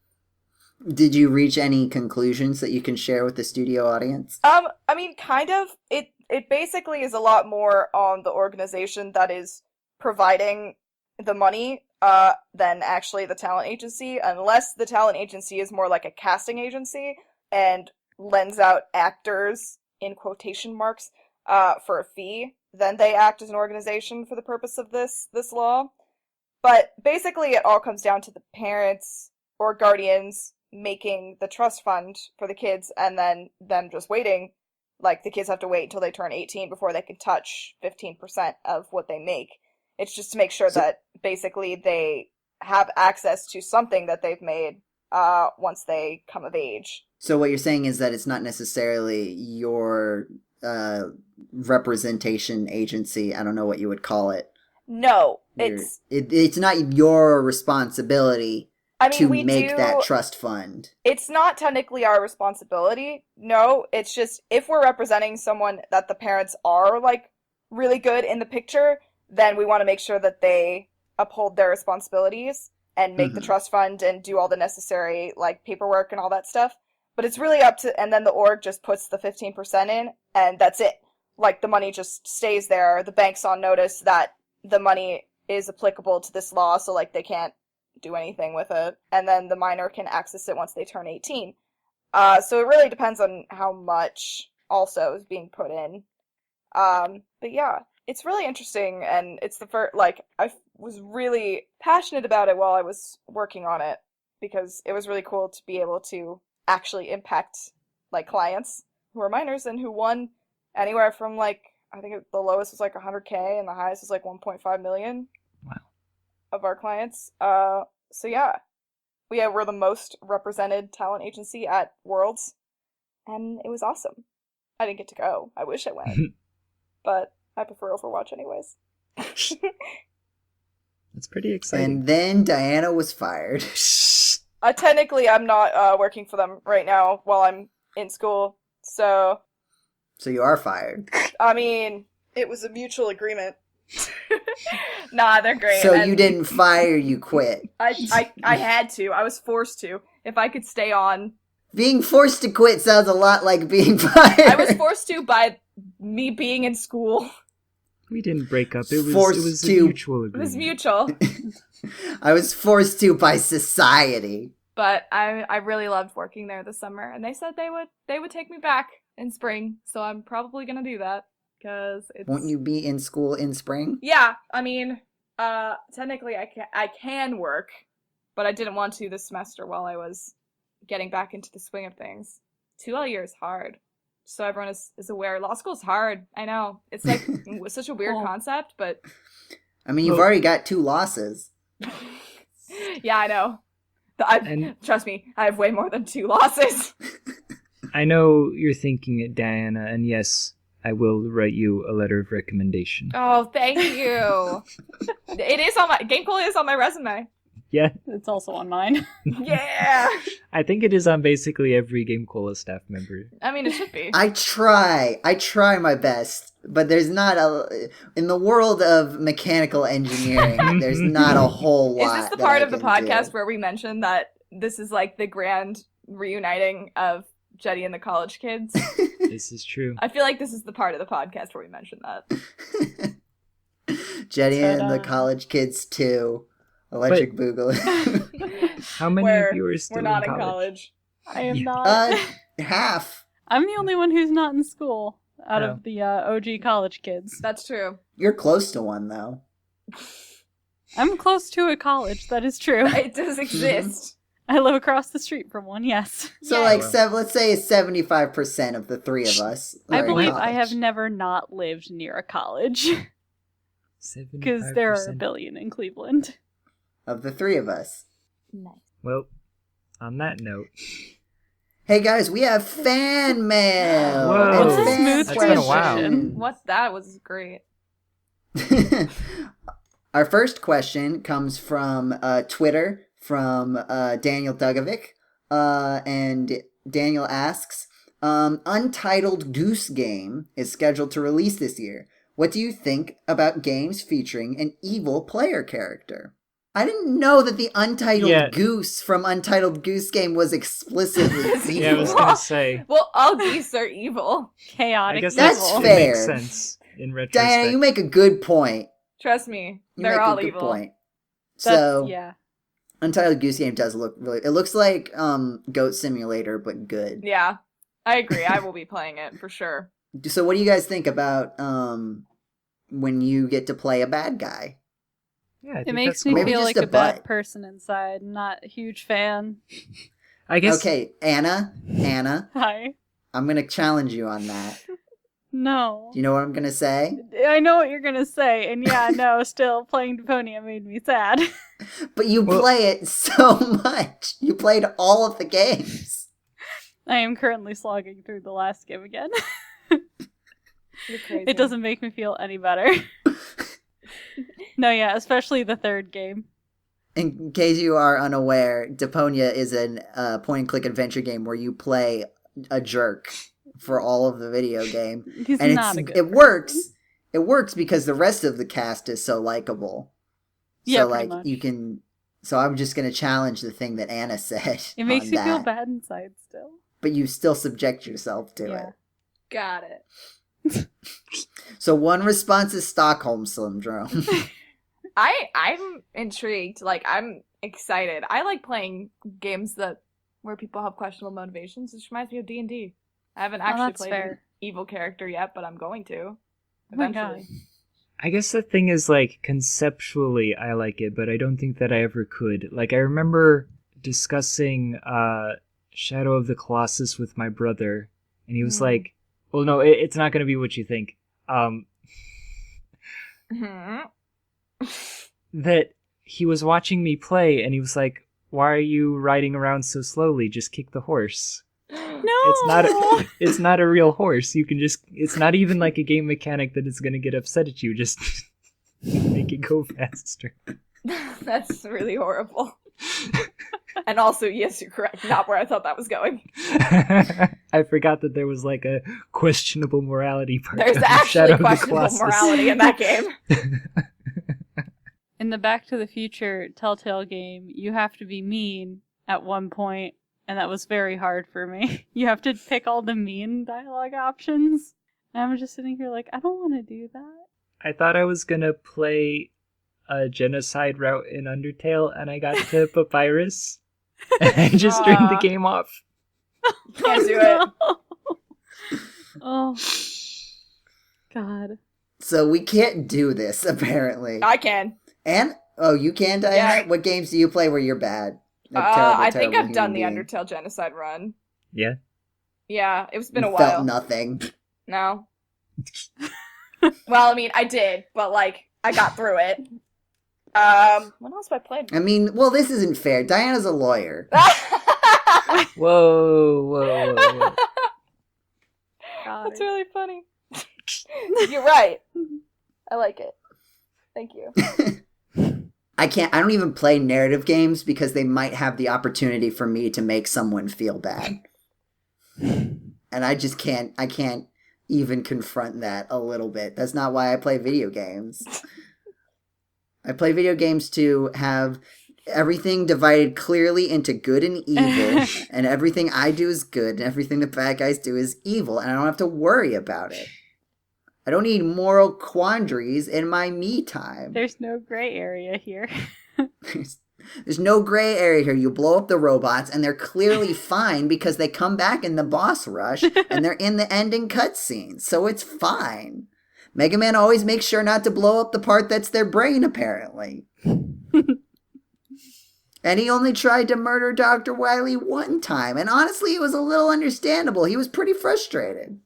Did you reach any conclusions that you can share with the studio audience? I mean, kind of. It basically is a lot more on the organization that is providing the money than actually the talent agency, unless the talent agency is more like a casting agency and lends out actors, in quotation marks, for a fee. Then they act as an organization for the purpose of this law. But basically it all comes down to the parents or guardians making the trust fund for the kids and then them just waiting. Like, the kids have to wait until they turn 18 before they can touch 15% of what they make. It's just to make sure that basically they have access to something that they've made once they come of age. So what you're saying is that it's not necessarily your representation agency. I don't know what you would call it. No, it's not your responsibility to make that trust fund. It's not technically our responsibility. No, it's just if we're representing someone that the parents are, like, really good in the picture, then we want to make sure that they uphold their responsibilities and make the trust fund and do all the necessary, like, paperwork and all that stuff. But it's really up to, and then the org just puts the 15% in, and that's it. Like, the money just stays there. The bank's on notice that the money is applicable to this law, so, like, they can't do anything with it. And then the minor can access it once they turn 18. So it really depends on how much also is being put in. But yeah, it's really interesting, and it's the first, like, I was really passionate about it while I was working on it, because it was really cool to be able to actually impact, like, clients who are minors and who won anywhere from, like, I think the lowest was like 100K and the highest was like 1.5 million. Wow. Of our clients. So yeah, we're the most represented talent agency at Worlds, and it was awesome. I didn't get to go. I wish I went, but I prefer Overwatch anyways. That's pretty exciting. And then Diana was fired. Technically, I'm not working for them right now while I'm in school, so... So you are fired. I mean, it was a mutual agreement. Nah, they're great. So you didn't fire, you quit. I had to. I was forced to. If I could stay on. Being forced to quit sounds a lot like being fired. I was forced to by me being in school. We didn't break up. It was a mutual agreement. It was mutual. I was forced to by society. But I really loved working there this summer, and they said they would take me back in spring, so I'm probably gonna do that. Because it's... Won't you be in school in spring? Yeah, I mean, technically I can work, but I didn't want to this semester while I was getting back into the swing of things. 2L year is hard, so everyone is aware. Law school is hard, I know. It's like such a weird concept, but... I mean, you've already got 2 losses. Yeah, I know. Trust me, I have way more than 2 losses. I know you're thinking it, Diana, and yes... I will write you a letter of recommendation. Oh, thank you. It is on my... GameCola is on my resume. Yeah. It's also on mine. Yeah. I think it is on basically every GameCola staff member. I mean, it should be. I try my best, but there's not in the world of mechanical engineering, there's not a whole lot. Is this the part of the podcast where we mention that this is like the grand reuniting of Jeddy and the college kids? This is true. I feel like this is the part of the podcast where we mention that. Jeddy and the college kids 2. Electric Boogaloo. How many of you are still we're not in college? I am not. Half. I'm the only one who's not in school out of the OG college kids. That's true. You're close to one, though. I'm close to a college, that is true. It does exist. I live across the street from one, yes. So, let's say 75% of the 3 of us. I believe I have never not lived near a college. Because there are a billion in Cleveland. Of the 3 of us. Nice. Well, on that note. Hey guys, we have fan mail! Whoa. What's a smooth transition? That was great. Our first question comes from Twitter. From Daniel Dugovic, and Daniel asks, Untitled Goose Game is scheduled to release this year. What do you think about games featuring an evil player character? I didn't know that the Untitled Yeah. Goose from Untitled Goose Game was explicitly evil. Yeah, I was gonna say. Well, all geese are evil. Chaotic. I guess That's evil. fair. It makes sense in retrospect. Diana, you make a good point. Trust me, You they're make all a good evil. point. That's, So, yeah. Untitled Goose Game does look really... It looks like Goat Simulator, but good. Yeah, I agree. I will be playing it for sure. So what do you guys think about when you get to play a bad guy? Yeah, I It think makes that's me cool. Maybe feel just like a a bad butt. person inside. Not a huge fan. I guess. Okay, Anna, Hi. I'm going to challenge you on that. No. Do you know what I'm going to say? I know what you're gonna say, and yeah, no, still playing Deponia made me sad. But you Well- play it so much. You played all of the games. I am currently slogging through the last game again. You're crazy. It doesn't make me feel any better. No, yeah, especially the third game. In case you are unaware, Deponia is a point-and-click adventure game where you play a jerk for all of the video game. He's And not a good it person. works. It works because the rest of the cast is so likable. Yeah, So, pretty like, much. you can... So I'm just going to challenge the thing that Anna said. It makes on you feel that. bad inside still. But you still subject yourself to Yeah. it. Got it. So one response is Stockholm Syndrome. I'm intrigued. Like, I'm excited. I like playing games where people have questionable motivations. This reminds me of D&D. I haven't actually that's played fair. an evil character yet, but I'm going to. Oh my Eventually. God. I guess the thing is, like, conceptually I like it, but I don't think that I ever could. Like, I remember discussing Shadow of the Colossus with my brother, and he was like, well, no, it's not going to be what you think. Mhm. That he was watching me play, and he was like, why are you riding around so slowly? Just kick the horse. No! It's not a real horse. You can just, it's not even like a game mechanic that is going to get upset at you. Just make it go faster. That's really horrible. And also, yes, you're correct. Not where I thought that was going. I forgot that there was like a questionable morality part. There's of actually Shadow of the questionable Colossus. morality in that game. In the Back to the Future Telltale game, you have to be mean at one point, and that was very hard for me. You have to pick all the mean dialogue options. And I'm just sitting here like, I don't want to do that. I thought I was gonna play a genocide route in Undertale, and I got to Papyrus, and I just turned the game off. Can't do it. Oh. God. So we can't do this, apparently. I can. And you can, Diana? Yeah. What games do you play where you're bad? A I think terrible I've done the human being. Undertale genocide run. Yeah. Yeah, it's been You a while. felt nothing. No. Well, I mean, I did, but like, I got through it. What else have I played? I mean, well, this isn't fair. Diana's a lawyer. Whoa. God. That's really funny. You're right. I like it. Thank you. I don't even play narrative games because they might have the opportunity for me to make someone feel bad. And I just can't even confront that a little bit. That's not why I play video games. I play video games to have everything divided clearly into good and evil, and everything I do is good, and everything the bad guys do is evil, and I don't have to worry about it. I don't need moral quandaries in my me time. There's no gray area here. There's no gray area here. You blow up the robots, and they're clearly fine because they come back in the boss rush, and they're in the ending cutscenes, so it's fine. Mega Man always makes sure not to blow up the part that's their brain, apparently. And he only tried to murder Dr. Wily one time, and honestly, it was a little understandable. He was pretty frustrated.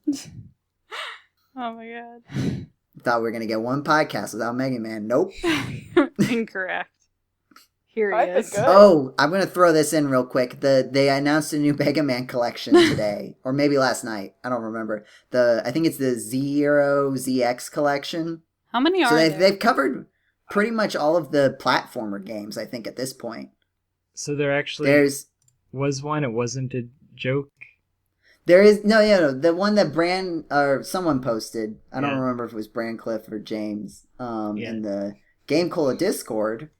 Oh my God. Thought we were going to get one podcast without Mega Man. Nope. Incorrect. Here I he think is. good. Oh, I'm going to throw this in real quick. They announced a new Mega Man collection today, or maybe last night. I don't remember. I think it's the Zero ZX collection. How many So are there? they've covered pretty much all of the platformer games, I think, at this point. So there actually was one. It wasn't a joke. There is no, the one that Brand or someone posted. I don't Yeah. remember if it was Brandcliffe or James. Yeah. In the GameCola Discord.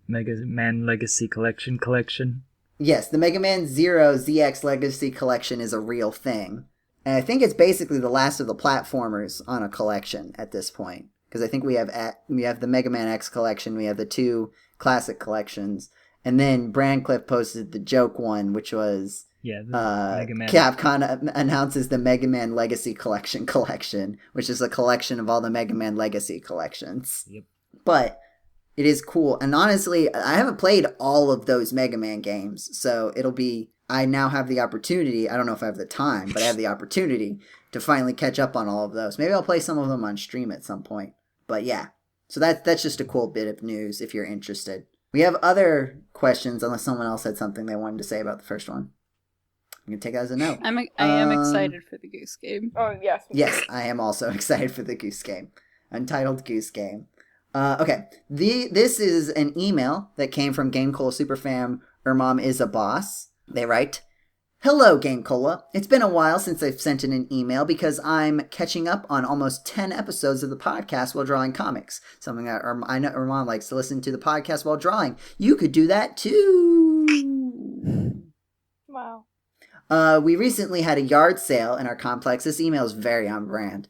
Mega Man Legacy Collection. Yes, the Mega Man Zero ZX Legacy Collection is a real thing. And I think it's basically the last of the platformers on a collection at this point. Because I think we have the Mega Man X collection, we have the 2 classic collections, and then Brandcliffe posted the joke one, which was Mega Man. Capcom announces the Mega Man Legacy Collection, which is a collection of all the Mega Man Legacy collections. Yep. But it is cool, and honestly, I haven't played all of those Mega Man games, so I now have the opportunity, I don't know if I have the time, but I have the opportunity to finally catch up on all of those. Maybe I'll play some of them on stream at some point. But yeah, so that's just a cool bit of news if you're interested. We have other questions, unless someone else had something they wanted to say about the first one. I'm going to take it as a no. I am excited for the Goose Game. Oh, yes. Yes, I am also excited for the Goose Game. Untitled Goose Game. Okay, this is an email that came from GameCola Superfam, Her Mom Is a Boss. They write, "Hello, GameCola. It's been a while since I've sent in an email because I'm catching up on almost 10 episodes of the podcast while drawing comics. Something that I know Herman likes to listen to the podcast while drawing. You could do that too." Wow. We recently had a yard sale in our complex. This email is very on brand.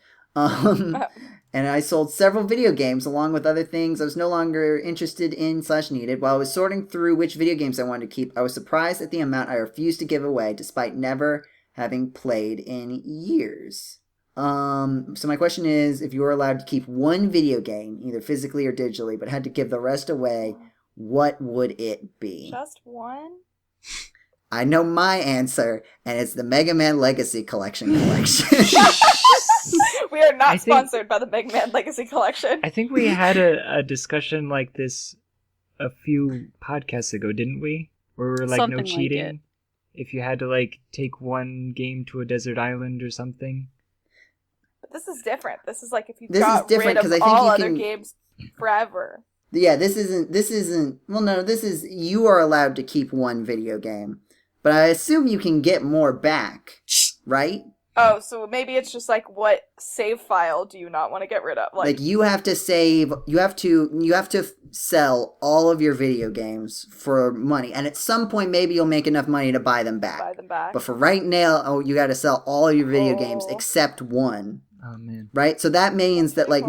And I sold several video games along with other things I was no longer interested in / needed. While I was sorting through which video games I wanted to keep, I was surprised at the amount I refused to give away despite never having played in years. So my question is, if you were allowed to keep one video game, either physically or digitally, but had to give the rest away, what would it be? Just one? I know my answer, and it's the Mega Man Legacy Collection. We are not sponsored by the Mega Man Legacy Collection. I think we had a discussion like this a few podcasts ago, didn't we? Where we were like, Something no cheating. like if you had to like take one game to a desert island or something. But this is different. This is like if you This got is different, rid 'cause of I think all you other can- games forever. Yeah, this isn't, well, no, this is, you are allowed to keep one video game, but I assume you can get more back, right? Oh, so maybe it's just like, what save file do you not want to get rid of? Like you have to save, you have to sell all of your video games for money, and at some point maybe you'll make enough money to buy them back. But for right now, you got to sell all of your video games except one. Oh man. Right? So that means that like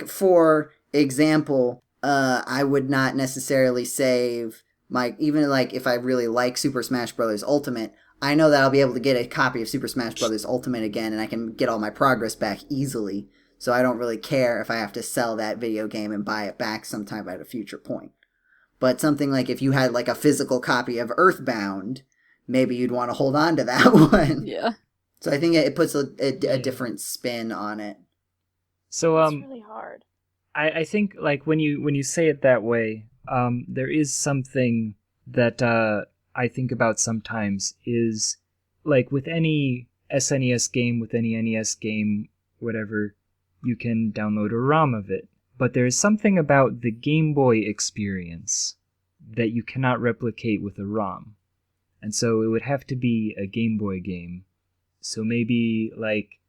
for example, I would not necessarily save even like if I really like Super Smash Bros. Ultimate, I know that I'll be able to get a copy of Super Smash Bros. Ultimate again, and I can get all my progress back easily. So I don't really care if I have to sell that video game and buy it back sometime at a future point. But something like if you had like a physical copy of Earthbound, maybe you'd want to hold on to that one. Yeah. So I think it puts a different spin on it. So It's really hard. I think like when you say it that way, there is something that I think about sometimes is like with any SNES game, with any NES game, whatever, you can download a ROM of it. But there's something about the Game Boy experience that you cannot replicate with a ROM. And so it would have to be a Game Boy game. So maybe like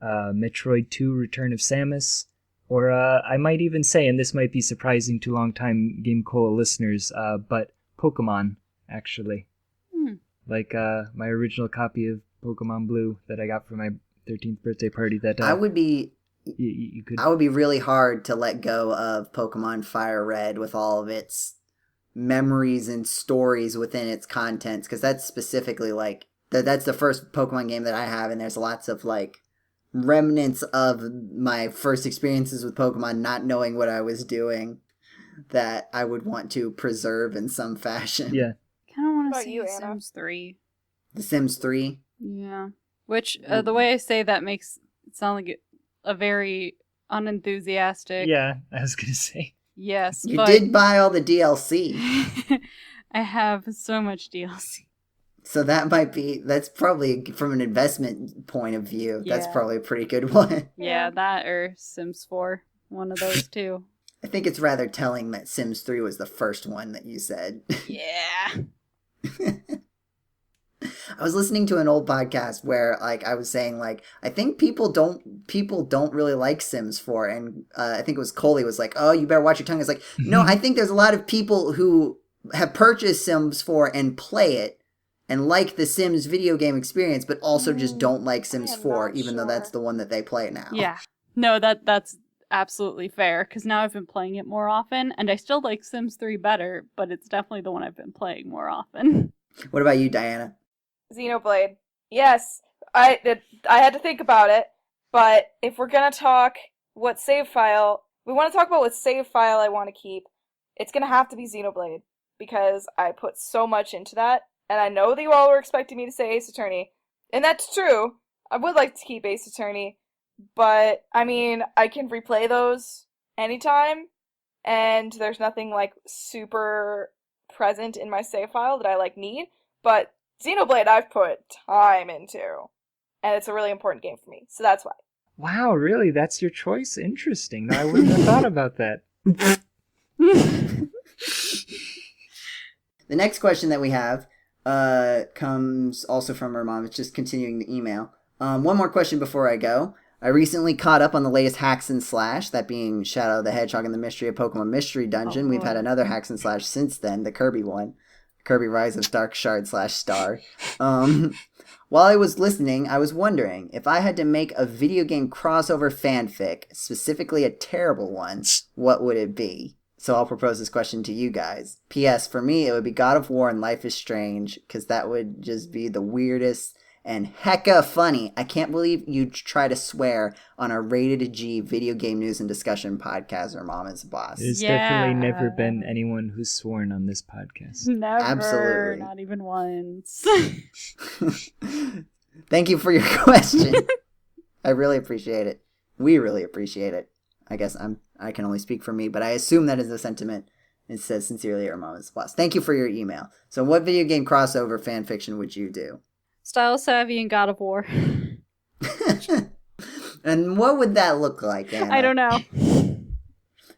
Metroid 2 Return of Samus, or I might even say, and this might be surprising to longtime GameCola listeners, but Pokemon, actually. Like my original copy of Pokemon Blue that I got for my 13th birthday party. That I would be you could. I would be really hard to let go of Pokemon Fire Red with all of its memories and stories within its contents, because that's specifically like that's the first Pokemon game that I have, and there's lots of like remnants of my first experiences with Pokemon, not knowing what I was doing, that I would want to preserve in some fashion. Yeah. I kind of want What to about see you, The Anna? Sims 3. The Sims 3. Yeah. Which, the way I say that makes it sound like a very unenthusiastic... Yeah, I was gonna say. Yes, You but... did buy all the DLC. I have so much DLC. So that's probably, from an investment point of view, that's Yeah. probably a pretty good one. Yeah, that or Sims 4. One of those two. I think it's rather telling that Sims 3 was the first one that you said. Yeah. I was listening to an old podcast where like I was saying like I think people don't really like Sims 4, and I think it was Coley was like, oh, you better watch your tongue. It's like, no, I think there's a lot of people who have purchased Sims 4 and play it and like the Sims video game experience, but also just don't like Sims 4, even though that's the one that they play now. Yeah. No, that's absolutely fair, because now I've been playing it more often, and I still like Sims 3 better, but it's definitely the one I've been playing more often. What about you, Diana? Xenoblade. Yes, I had to think about it, but if we're gonna talk what save file, we want to talk about what save file I want to keep, it's gonna have to be Xenoblade, because I put so much into that, and I know that you all were expecting me to say Ace Attorney, and that's true. I would like to keep Ace Attorney, but, I mean, I can replay those anytime, and there's nothing, like, super present in my save file that I, like, need, but Xenoblade I've put time into, and it's a really important game for me, so that's why. Wow, really? That's your choice? Interesting. I wouldn't have thought about that. The next question that we have comes also from her mom. It's just continuing the email. One more question before I go. I recently caught up on the latest hacks and slash, that being Shadow the Hedgehog and the Mystery of Pokemon Mystery Dungeon. We've had another hacks and slash since then, the Kirby one. Kirby Rise of Dark Shard / Star. While I was listening, I was wondering, if I had to make a video game crossover fanfic, specifically a terrible one, what would it be? So I'll propose this question to you guys. P.S. For me, it would be God of War and Life is Strange, because that would just be the weirdest and hecka funny. I can't believe you'd try to swear on a rated G video game news and discussion podcast where Mom is the boss. There's definitely never been anyone who's sworn on this podcast. Never. Absolutely. Not even once. Thank you for your question. I really appreciate it. We really appreciate it. I guess I can only speak for me, but I assume that is the sentiment. It says, sincerely, your Mom is the boss. Thank you for your email. So what video game crossover fan fiction would you do? Style Savvy and God of War. And what would that look like, Anna? I don't know.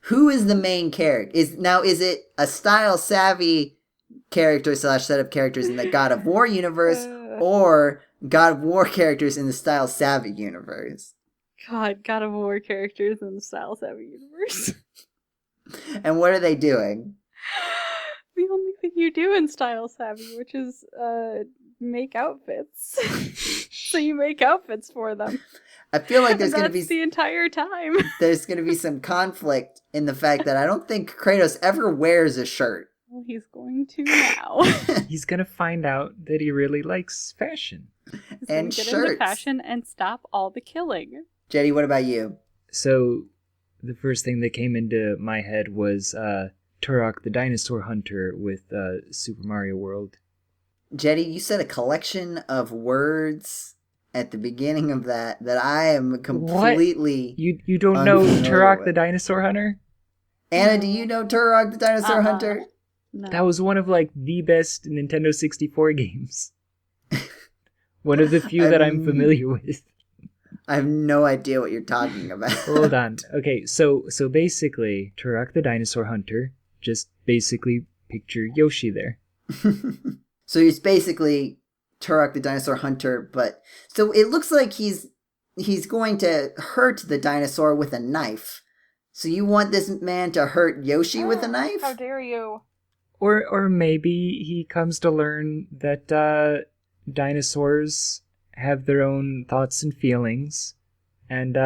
Who is the main character? Is it a Style Savvy character / set of characters in the God of War universe, or God of War characters in the Style Savvy universe? God of War characters in the Style Savvy universe. And what are they doing? The only thing you do in Style Savvy, which is make outfits. So you make outfits for them. I feel like there's going to be the entire time. There's going to be some conflict in the fact that I don't think Kratos ever wears a shirt. Well, he's going to now. He's going to find out that he really likes fashion. He's and get shirts. Into fashion and stop all the killing. Jeddy, what about you? So, the first thing that came into my head was Turok the Dinosaur Hunter with Super Mario World. Jeddy, you said a collection of words at the beginning of that I am completely... What? You don't know Turok the Dinosaur Hunter? Anna, do you know Turok the Dinosaur Hunter? No. That was one of, like, the best Nintendo 64 games. One of the few that I'm familiar with. I have no idea what you're talking about. Hold on. Okay, so basically, Turok the Dinosaur Hunter, just basically picture Yoshi there. So he's basically Turok the Dinosaur Hunter, but... So it looks like he's going to hurt the dinosaur with a knife. So you want this man to hurt Yoshi with a knife? How dare you? Or maybe he comes to learn that dinosaurs have their own thoughts and feelings, and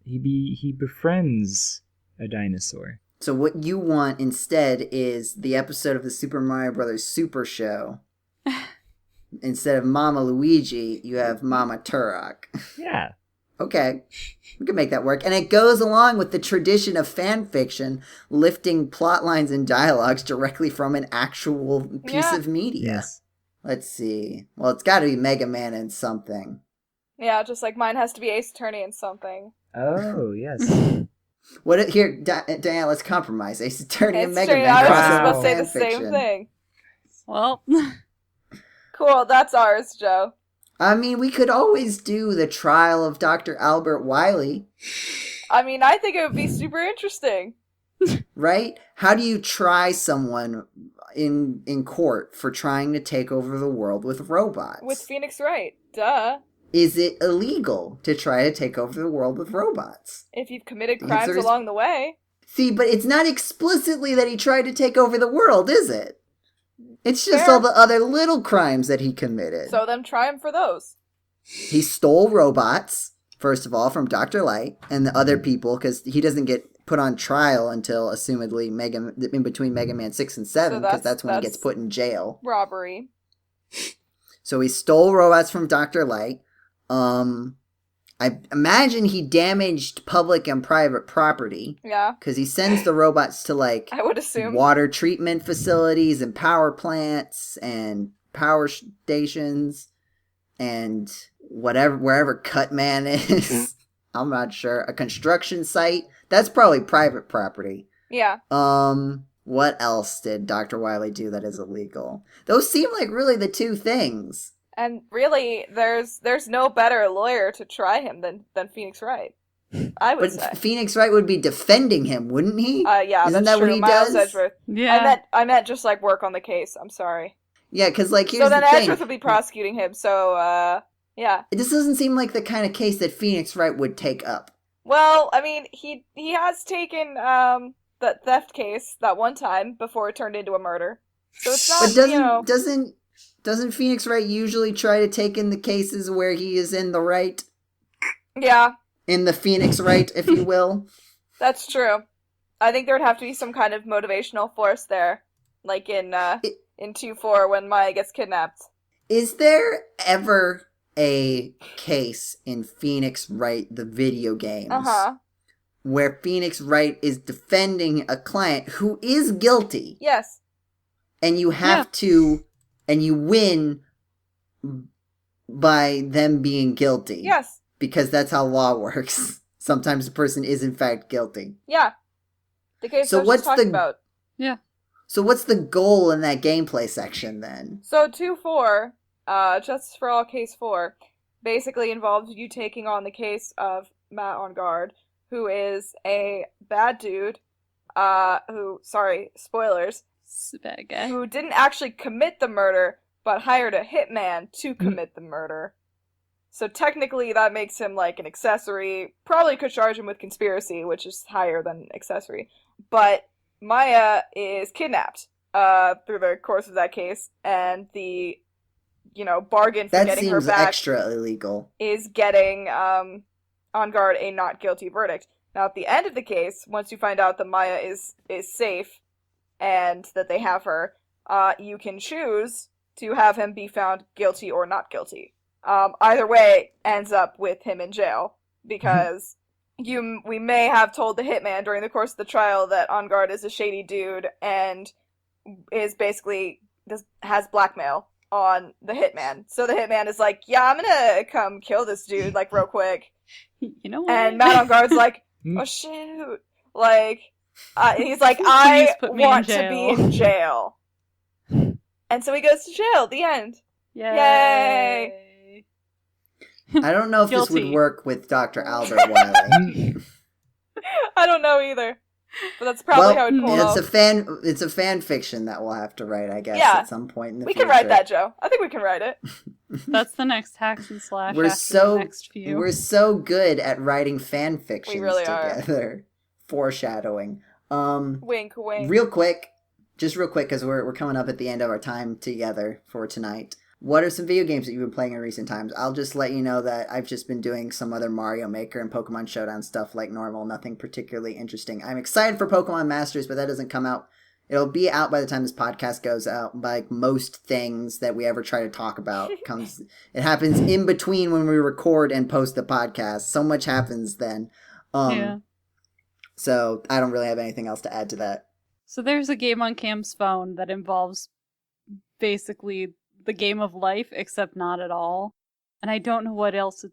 he befriends a dinosaur. So what you want instead is the episode of the Super Mario Brothers Super Show. Instead of Mama Luigi, you have Mama Turok. Yeah. Okay, we can make that work. And it goes along with the tradition of fan fiction, lifting plot lines and dialogues directly from an actual piece of media. Yes. Let's see. Well, it's got to be Mega Man and something. Yeah, just like mine has to be Ace Attorney and something. Oh, yes. Here, Diane, let's compromise. Ace Attorney and Mega Straight, Man. I was Wow. just about to say the Fan same fiction. thing. Well, Cool, that's ours, Joe. I mean, we could always do the trial of Dr. Albert Wiley. I mean, I think it would be super interesting. right? How do you try someone in court for trying to take over the world with robots? With Phoenix Wright. Duh. Is it illegal to try to take over the world with robots? If you've committed crimes along the way. See, but it's not explicitly that he tried to take over the world, is it? It's just Fair. all the other little crimes that he committed. So then try him for those. He stole robots, first of all, from Dr. Light and the other people, because he doesn't get put on trial until, assumedly, in between Mega Man 6 and 7, because that's when he gets put in jail. Robbery. So he stole robots from Dr. Light. I imagine he damaged public and private property. Yeah. Because he sends the robots to, like, I would assume water treatment facilities and power plants and power stations and wherever Cutman is. I'm not sure. A construction site. That's probably private property. Yeah. What else did Dr. Wily do that is illegal? Those seem like really the two things. And really, there's no better lawyer to try him than Phoenix Wright. I would say. But Phoenix Wright would be defending him, wouldn't he? Yeah, Isn't that's that true. what he Miles does? Edgeworth. Yeah. I meant just like work on the case. I'm sorry. Yeah, because like here's so then the thing. Edgeworth would be prosecuting him. So yeah. This doesn't seem like the kind of case that Phoenix Wright would take up. Well, I mean, he has taken the theft case that one time before it turned into a murder. So it's not. But doesn't Phoenix Wright usually try to take in the cases where he is in the right? Yeah. In the Phoenix Wright, if you will. That's true. I think there would have to be some kind of motivational force there, like in 2-4 when Maya gets kidnapped. Is there ever a case in Phoenix Wright, the video games, where Phoenix Wright is defending a client who is guilty? Yes. And you have to, and you win by them being guilty. Yes. Because that's how law works. Sometimes the person is in fact guilty. Yeah. The case I was just talking about. Yeah. So what's the goal in that gameplay section then? So 2-4, Justice for All Case 4, basically involves you taking on the case of Matt on Guard, who is a bad dude, sorry, spoilers, bad guy, who didn't actually commit the murder, but hired a hitman to commit the murder. So technically that makes him like an accessory. Probably could charge him with conspiracy, which is higher than accessory. But Maya is kidnapped through the course of that case, and the bargain for getting her back that seems extra illegal. Is getting on Guard a not guilty verdict. Now at the end of the case, once you find out that Maya is safe and that they have her, you can choose to have him be found guilty or not guilty. Either way ends up with him in jail, because we may have told the hitman during the course of the trial that On Guard is a shady dude and is basically has blackmail on the hitman. So the hitman is like, yeah, I'm gonna come kill this dude like real quick. You know what? And Matt On Guard's like, oh shoot, like he's like, I want to be in jail. And so he goes to jail. The end. Yay! I don't know if this would work with Dr. Albert Wiley. I don't know either. But that's probably how it'd pull off. It's a fan fiction that we'll have to write, I guess, at some point in the future. We can write that, Joe. I think we can write it. That's the next Hacks and Slash. We're we're so good at writing fan fictions Are. together. Foreshadowing. Wink, wink. Real quick, because we're coming up at the end of our time together for tonight. What are some video games that you've been playing in recent times? I'll just let you know that I've just been doing some other Mario Maker and Pokemon Showdown stuff like normal, nothing particularly interesting. I'm excited for Pokemon Masters, but that doesn't come out. It'll be out by the time this podcast goes out. Like most things that we ever try to talk about it happens in between when we record and post the podcast. So much happens then. So I don't really have anything else to add to that. So there's a game on Cam's phone that involves basically the game of life, except not at all. And I don't know what else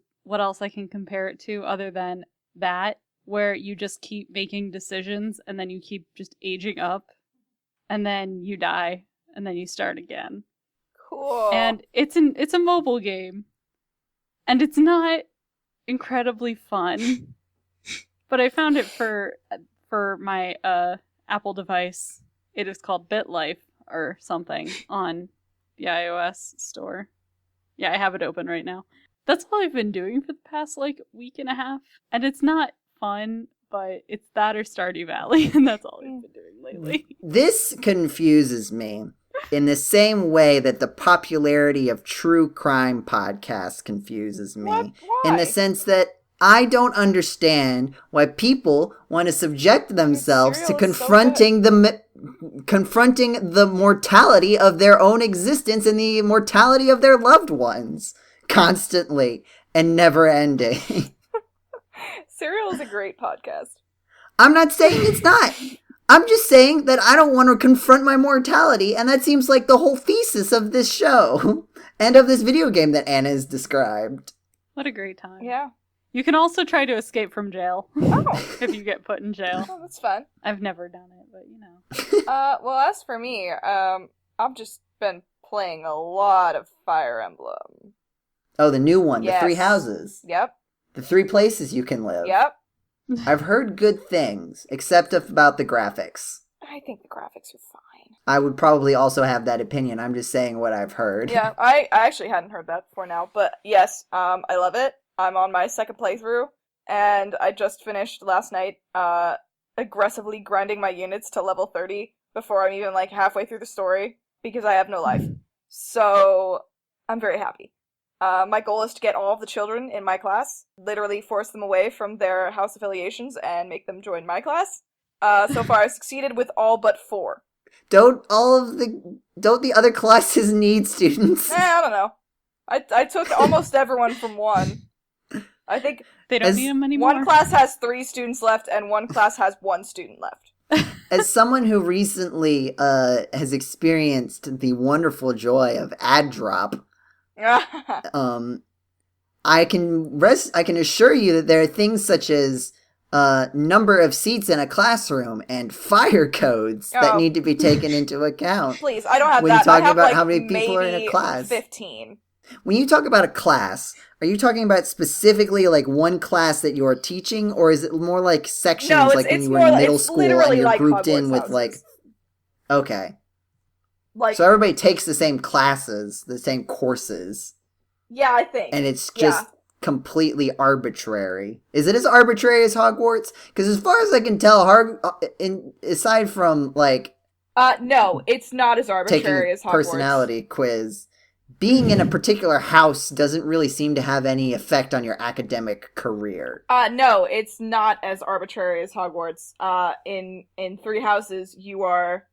I can compare it to other than that, where you just keep making decisions and then you keep just aging up and then you die and then you start again. Cool. And it's a mobile game. And it's not incredibly fun. But I found it for for my Apple device. It is called BitLife or something on the iOS store. Yeah, I have it open right now. That's all I've been doing for the past, week and a half. And it's not fun, but it's that or Stardew Valley, and that's all I've been doing lately. This confuses me in the same way that the popularity of true crime podcasts confuses me. What? Why? In the sense that I don't understand why people want to subject themselves to confronting the mortality of their own existence and the mortality of their loved ones constantly and never ending. Serial is a great podcast. I'm not saying it's not. I'm just saying that I don't want to confront my mortality, and that seems like the whole thesis of this show and of this video game that Anna has described. What a great time. Yeah. You can also try to escape from jail. Oh. If you get put in jail. Oh, that's fun. I've never done it, but Well, as for me, I've just been playing a lot of Fire Emblem. Oh, the new one, Yes. the 3 houses. Yep. The 3 places you can live. Yep. I've heard good things, except about the graphics. I think the graphics are fine. I would probably also have that opinion. I'm just saying what I've heard. Yeah, I actually hadn't heard that before now, but yes, I love it. I'm on my second playthrough, and I just finished last night, aggressively grinding my units to level 30 before I'm even, halfway through the story, because I have no life. So, I'm very happy. My goal is to get all of the children in my class, literally force them away from their house affiliations and make them join my class. So far I've succeeded with all but 4. Don't the other classes need students? I don't know. I took almost everyone from 1. I think they don't need them anymore. 1 class has 3 students left, and 1 class has 1 student left. As someone who recently has experienced the wonderful joy of ad drop, I can assure you that there are things such as number of seats in a classroom and fire codes that need to be taken into account. Please, I don't have when that. When you're talking about how many people are in a class. 15. When you talk about a class, are you talking about specifically one class that you're teaching, or is it more like sections, no, when you were in middle school and you're grouped in with okay. So everybody takes the same classes, the same courses. Yeah, I think. And it's just completely arbitrary. Is it as arbitrary as Hogwarts? Because as far as I can tell, aside from no, it's not as arbitrary as Hogwarts. Personality quiz. Being in a particular house doesn't really seem to have any effect on your academic career. No, it's not as arbitrary as Hogwarts. In 3 houses, you are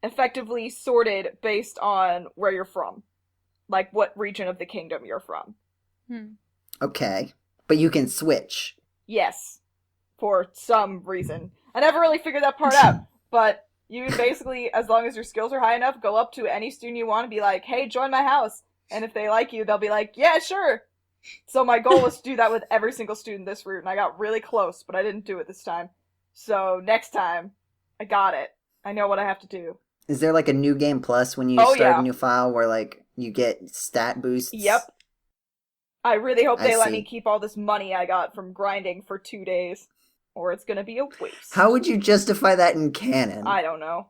effectively sorted based on where you're from. What region of the kingdom you're from. Okay. But you can switch. Yes. For some reason. I never really figured that part out, but you basically, as long as your skills are high enough, go up to any student you want and be like, hey, join my house. And if they like you, they'll be like, yeah, sure. So my goal was to do that with every single student this route, and I got really close, but I didn't do it this time. So next time, I got it. I know what I have to do. Is there a new game plus when you start a new file where you get stat boosts? Yep. I really hope they let me keep all this money I got from grinding for 2 days. Or it's gonna be a waste. How would you justify that in canon? I don't know.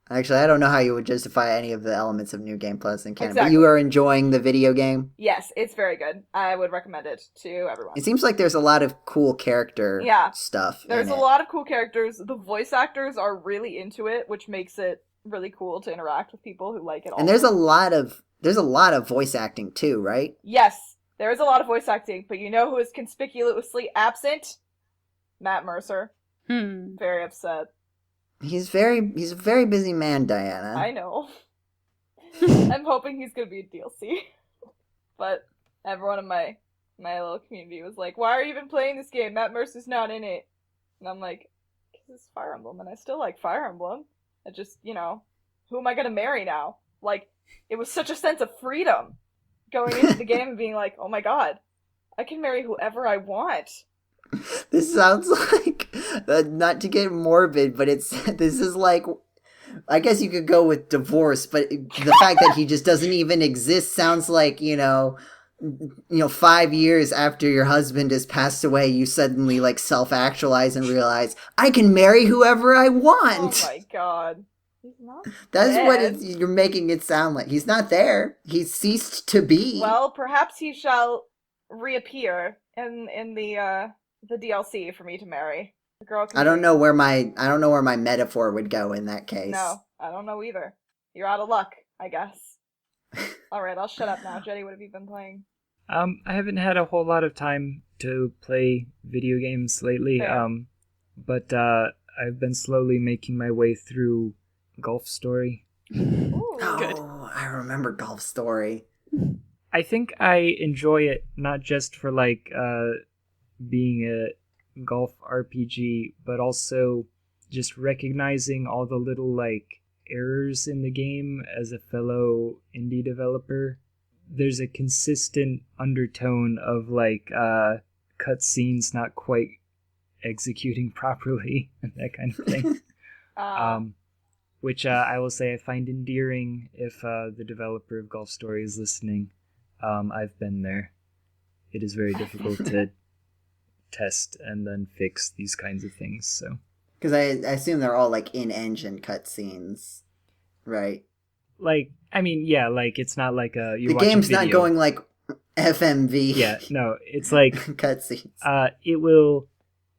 Actually, I don't know how you would justify any of the elements of New Game Plus in canon. Exactly. But you are enjoying the video game? Yes, it's very good. I would recommend it to everyone. It seems like there's a lot of cool character stuff. There's a lot of cool characters. The voice actors are really into it, which makes it really cool to interact with people who like it all. And there's a lot of voice acting too, right? Yes, there is a lot of voice acting, but you know who is conspicuously absent? Matt Mercer. Very upset. He's a very busy man, Diana. I know. I'm hoping he's gonna be a DLC. But everyone in my little community was like, why are you even playing this game? Matt Mercer's not in it. And I'm like, because it's Fire Emblem, and I still like Fire Emblem. I just, who am I gonna marry now? It was such a sense of freedom going into the game and being like, oh my god, I can marry whoever I want. This sounds like, not to get morbid, but this is I guess you could go with divorce, but the fact that he just doesn't even exist sounds like, 5 years after your husband has passed away, you suddenly like self-actualize and realize I can marry whoever I want. Oh my god. He's not That's dead. what you're making it sound like. He's not there. He's ceased to be. Well, perhaps he shall reappear in the DLC for me to marry. The girl can I don't know where my metaphor would go in that case. No, I don't know either. You're out of luck, I guess. Alright, I'll shut up now. Jeddy, what have you been playing? I haven't had a whole lot of time to play video games lately. Fair. But I've been slowly making my way through Golf Story. Ooh. Good. Oh, I remember Golf Story. I think I enjoy it not just for like being a golf RPG, but also just recognizing all the little like errors in the game as a fellow indie developer. There's a consistent undertone of like cutscenes not quite executing properly and that kind of thing. Which I will say I find endearing. If the developer of Golf Story is listening, I've been there. It is very difficult to test and then fix these kinds of things. So, because I assume they're all like in-engine cutscenes, right? Like, I mean, yeah, like it's not like the game's not going like FMV. Yeah, no, it's like cutscenes.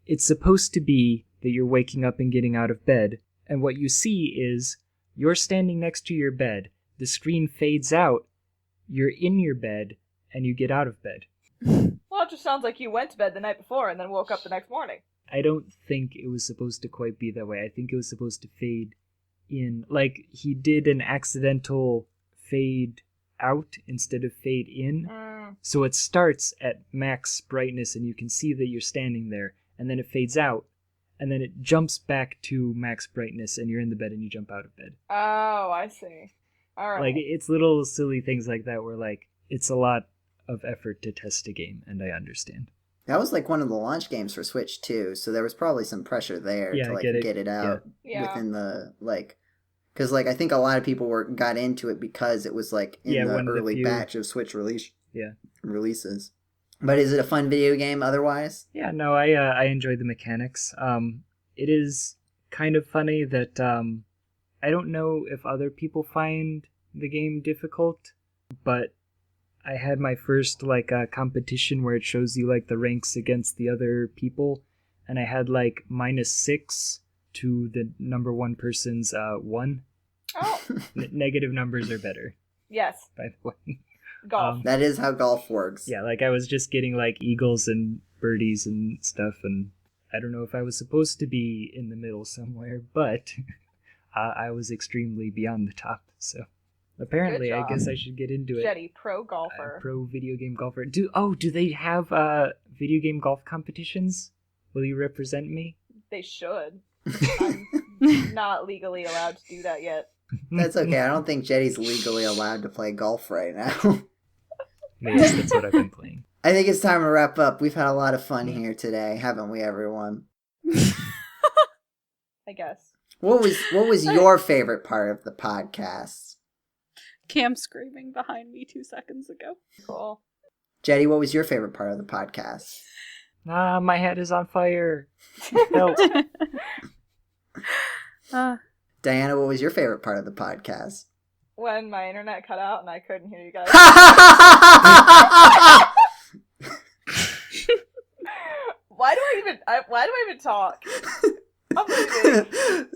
It's supposed to be that you're waking up and getting out of bed, and what you see is you're standing next to your bed. The screen fades out. You're in your bed, and you get out of bed. Well, it just sounds like you went to bed the night before and then woke up the next morning. I don't think it was supposed to quite be that way. I think it was supposed to fade in. Like, he did an accidental fade out instead of fade in. So it starts at max brightness, and you can see that you're standing there, and then it fades out, and then it jumps back to max brightness, and you're in the bed, and you jump out of bed. Oh, I see. All right. Like, it's little silly things like that where, like, it's a lot of effort to test a game, and I understand. That was like one of the launch games for Switch too, so there was probably some pressure there to like get it out within the like, because like I think a lot of people got into it because it was like in the early batch of Switch releases. But is it a fun video game otherwise? Yeah, no, I enjoyed the mechanics. It is kind of funny that I don't know if other people find the game difficult, but I had my first like competition where it shows you like the ranks against the other people, and I had like -6 to the number one person's 1. Oh. Negative numbers are better. Yes. By the way. Golf. That is how golf works. Yeah, like I was just getting like eagles and birdies and stuff, and I don't know if I was supposed to be in the middle somewhere, but I was extremely beyond the top, so apparently I guess I should get into it. Jeddy, pro golfer. Pro video game golfer. Do they have video game golf competitions? Will you represent me? They should. I'm not legally allowed to do that yet. That's okay. I don't think Jeddy's legally allowed to play golf right now. Maybe that's what I've been playing. I think it's time to wrap up. We've had a lot of fun here today, haven't we, everyone? I guess. What was your favorite part of the podcast? Cam screaming behind me 2 seconds ago. Cool. Jeddy, what was your favorite part of the podcast? My head is on fire. Help. Diana, what was your favorite part of the podcast? When my internet cut out and I couldn't hear you guys. Why do I even talk? I'm leaving.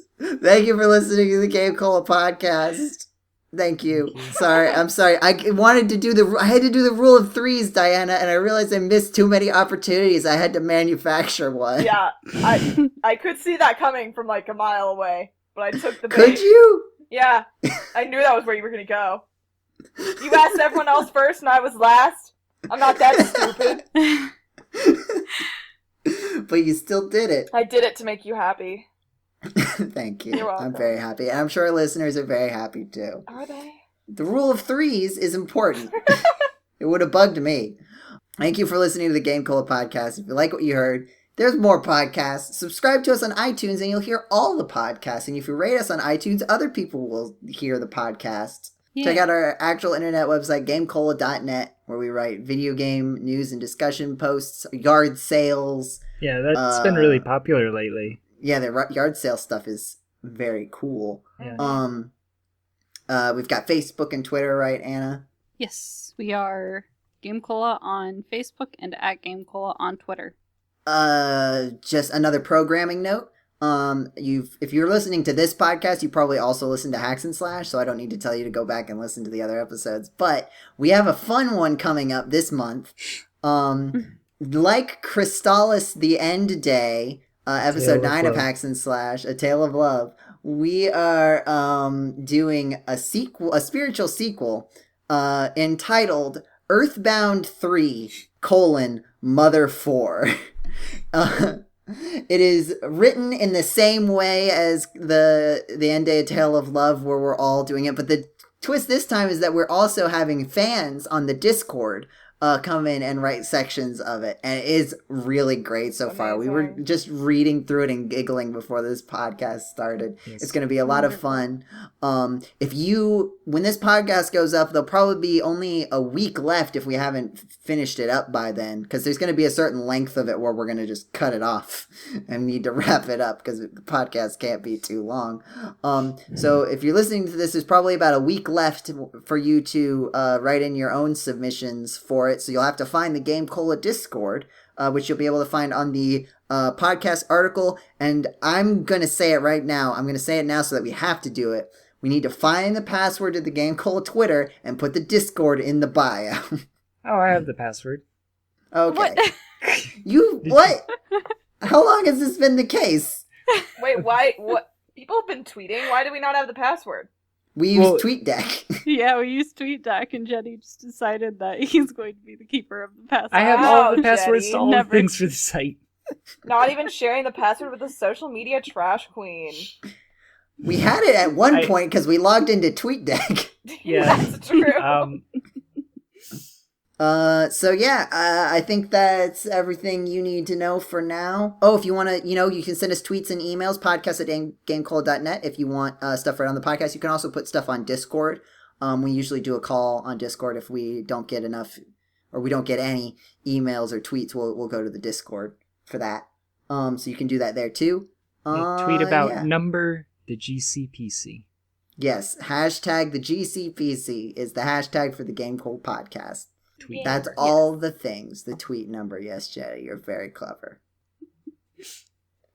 Thank you for listening to the GameCola podcast. Thank you. I'm sorry. I had to do the rule of threes, Diana, and I realized I missed too many opportunities. I had to manufacture one. Yeah, I could see that coming from like a mile away, but I took the bait. Could you? Yeah, I knew that was where you were gonna go. You asked everyone else first, and I was last. I'm not that stupid. But you still did it. I did it to make you happy. Thank you. You're welcome. I'm very happy. And I'm sure our listeners are very happy too. Are they? The rule of threes is important. It would have bugged me. Thank you for listening to the GameCola podcast. If you like what you heard, there's more podcasts. Subscribe to us on iTunes and you'll hear all the podcasts. And if you rate us on iTunes, other people will hear the podcast. Check out our actual internet website, GameCola.net, where we write video game news and discussion posts, yard sales. Yeah, that's been really popular lately. Yeah, the yard sale stuff is very cool. Yeah. We've got Facebook and Twitter, right, Anna? Yes, we are GameCola on Facebook and at GameCola on Twitter. Just another programming note. If you're listening to this podcast, you probably also listen to Hacks and Slash, so I don't need to tell you to go back and listen to the other episodes. But we have a fun one coming up this month. Like Crystallis the End Day, episode 9 of Hacks and Slash, A Tale of Love, we are doing a spiritual sequel entitled Earthbound 3, Mother 4. It is written in the same way as the End Day, A Tale of Love, where we're all doing it, but the twist this time is that we're also having fans on the Discord come in and write sections of it, and it is really great so far. We were just reading through it and giggling before this podcast started. Yes. It's going to be a lot of fun. When this podcast goes up, there'll probably be only a week left if we haven't finished it up by then, because there's going to be a certain length of it where we're going to just cut it off and need to wrap it up because the podcast can't be too long. So if you're listening to this, there's probably about a week left for you to write in your own submissions for it. So you'll have to find the GameCola Discord, which you'll be able to find on the podcast article. And I'm going to say it right now. I'm going to say it now so that we have to do it. We need to find the password to the GameCola Twitter and put the Discord in the bio. Oh, I have the password. Okay. What? What? How long has this been the case? Wait, why? What? People have been tweeting. Why do we not have the password? We use TweetDeck. Yeah, we use TweetDeck, and Jeddy just decided that he's going to be the keeper of the password. I have all the passwords Jeddy. to all the things for the site. Not even sharing the password with the social media trash queen. We had it at one point because we logged into TweetDeck. Yeah, that's true. I think that's everything you need to know for now. Oh, if you want to, you can send us tweets and emails, podcast@gamecola.net. If you want stuff right on the podcast, you can also put stuff on Discord. We usually do a call on Discord if we don't get enough, or we don't get any emails or tweets. We'll go to the Discord for that. So you can do that there too. Tweet about number the GCPC. Yes, hashtag the GCPC is the hashtag for the GameCola podcast. Tweet That's number. all the things. The tweet number. Yes, Jeddy, you're very clever.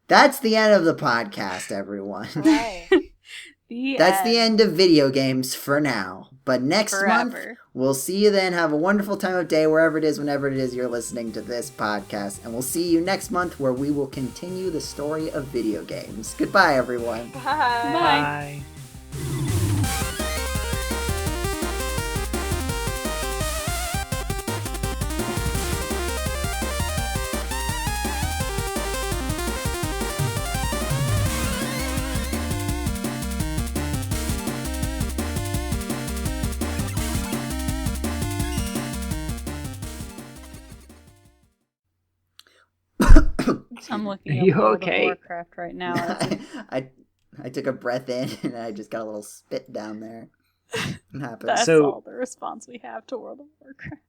That's the end of the podcast, everyone. Right. That's the end of video games for now. But next month, we'll see you then. Have a wonderful time of day, wherever it is, whenever it is you're listening to this podcast. And we'll see you next month, where we will continue the story of video games. Goodbye, everyone. Bye. Bye. I'm looking Are you at World okay? of Warcraft right now. I took a breath in and I just got a little spit down there. It happens. That's all the response we have to World of Warcraft.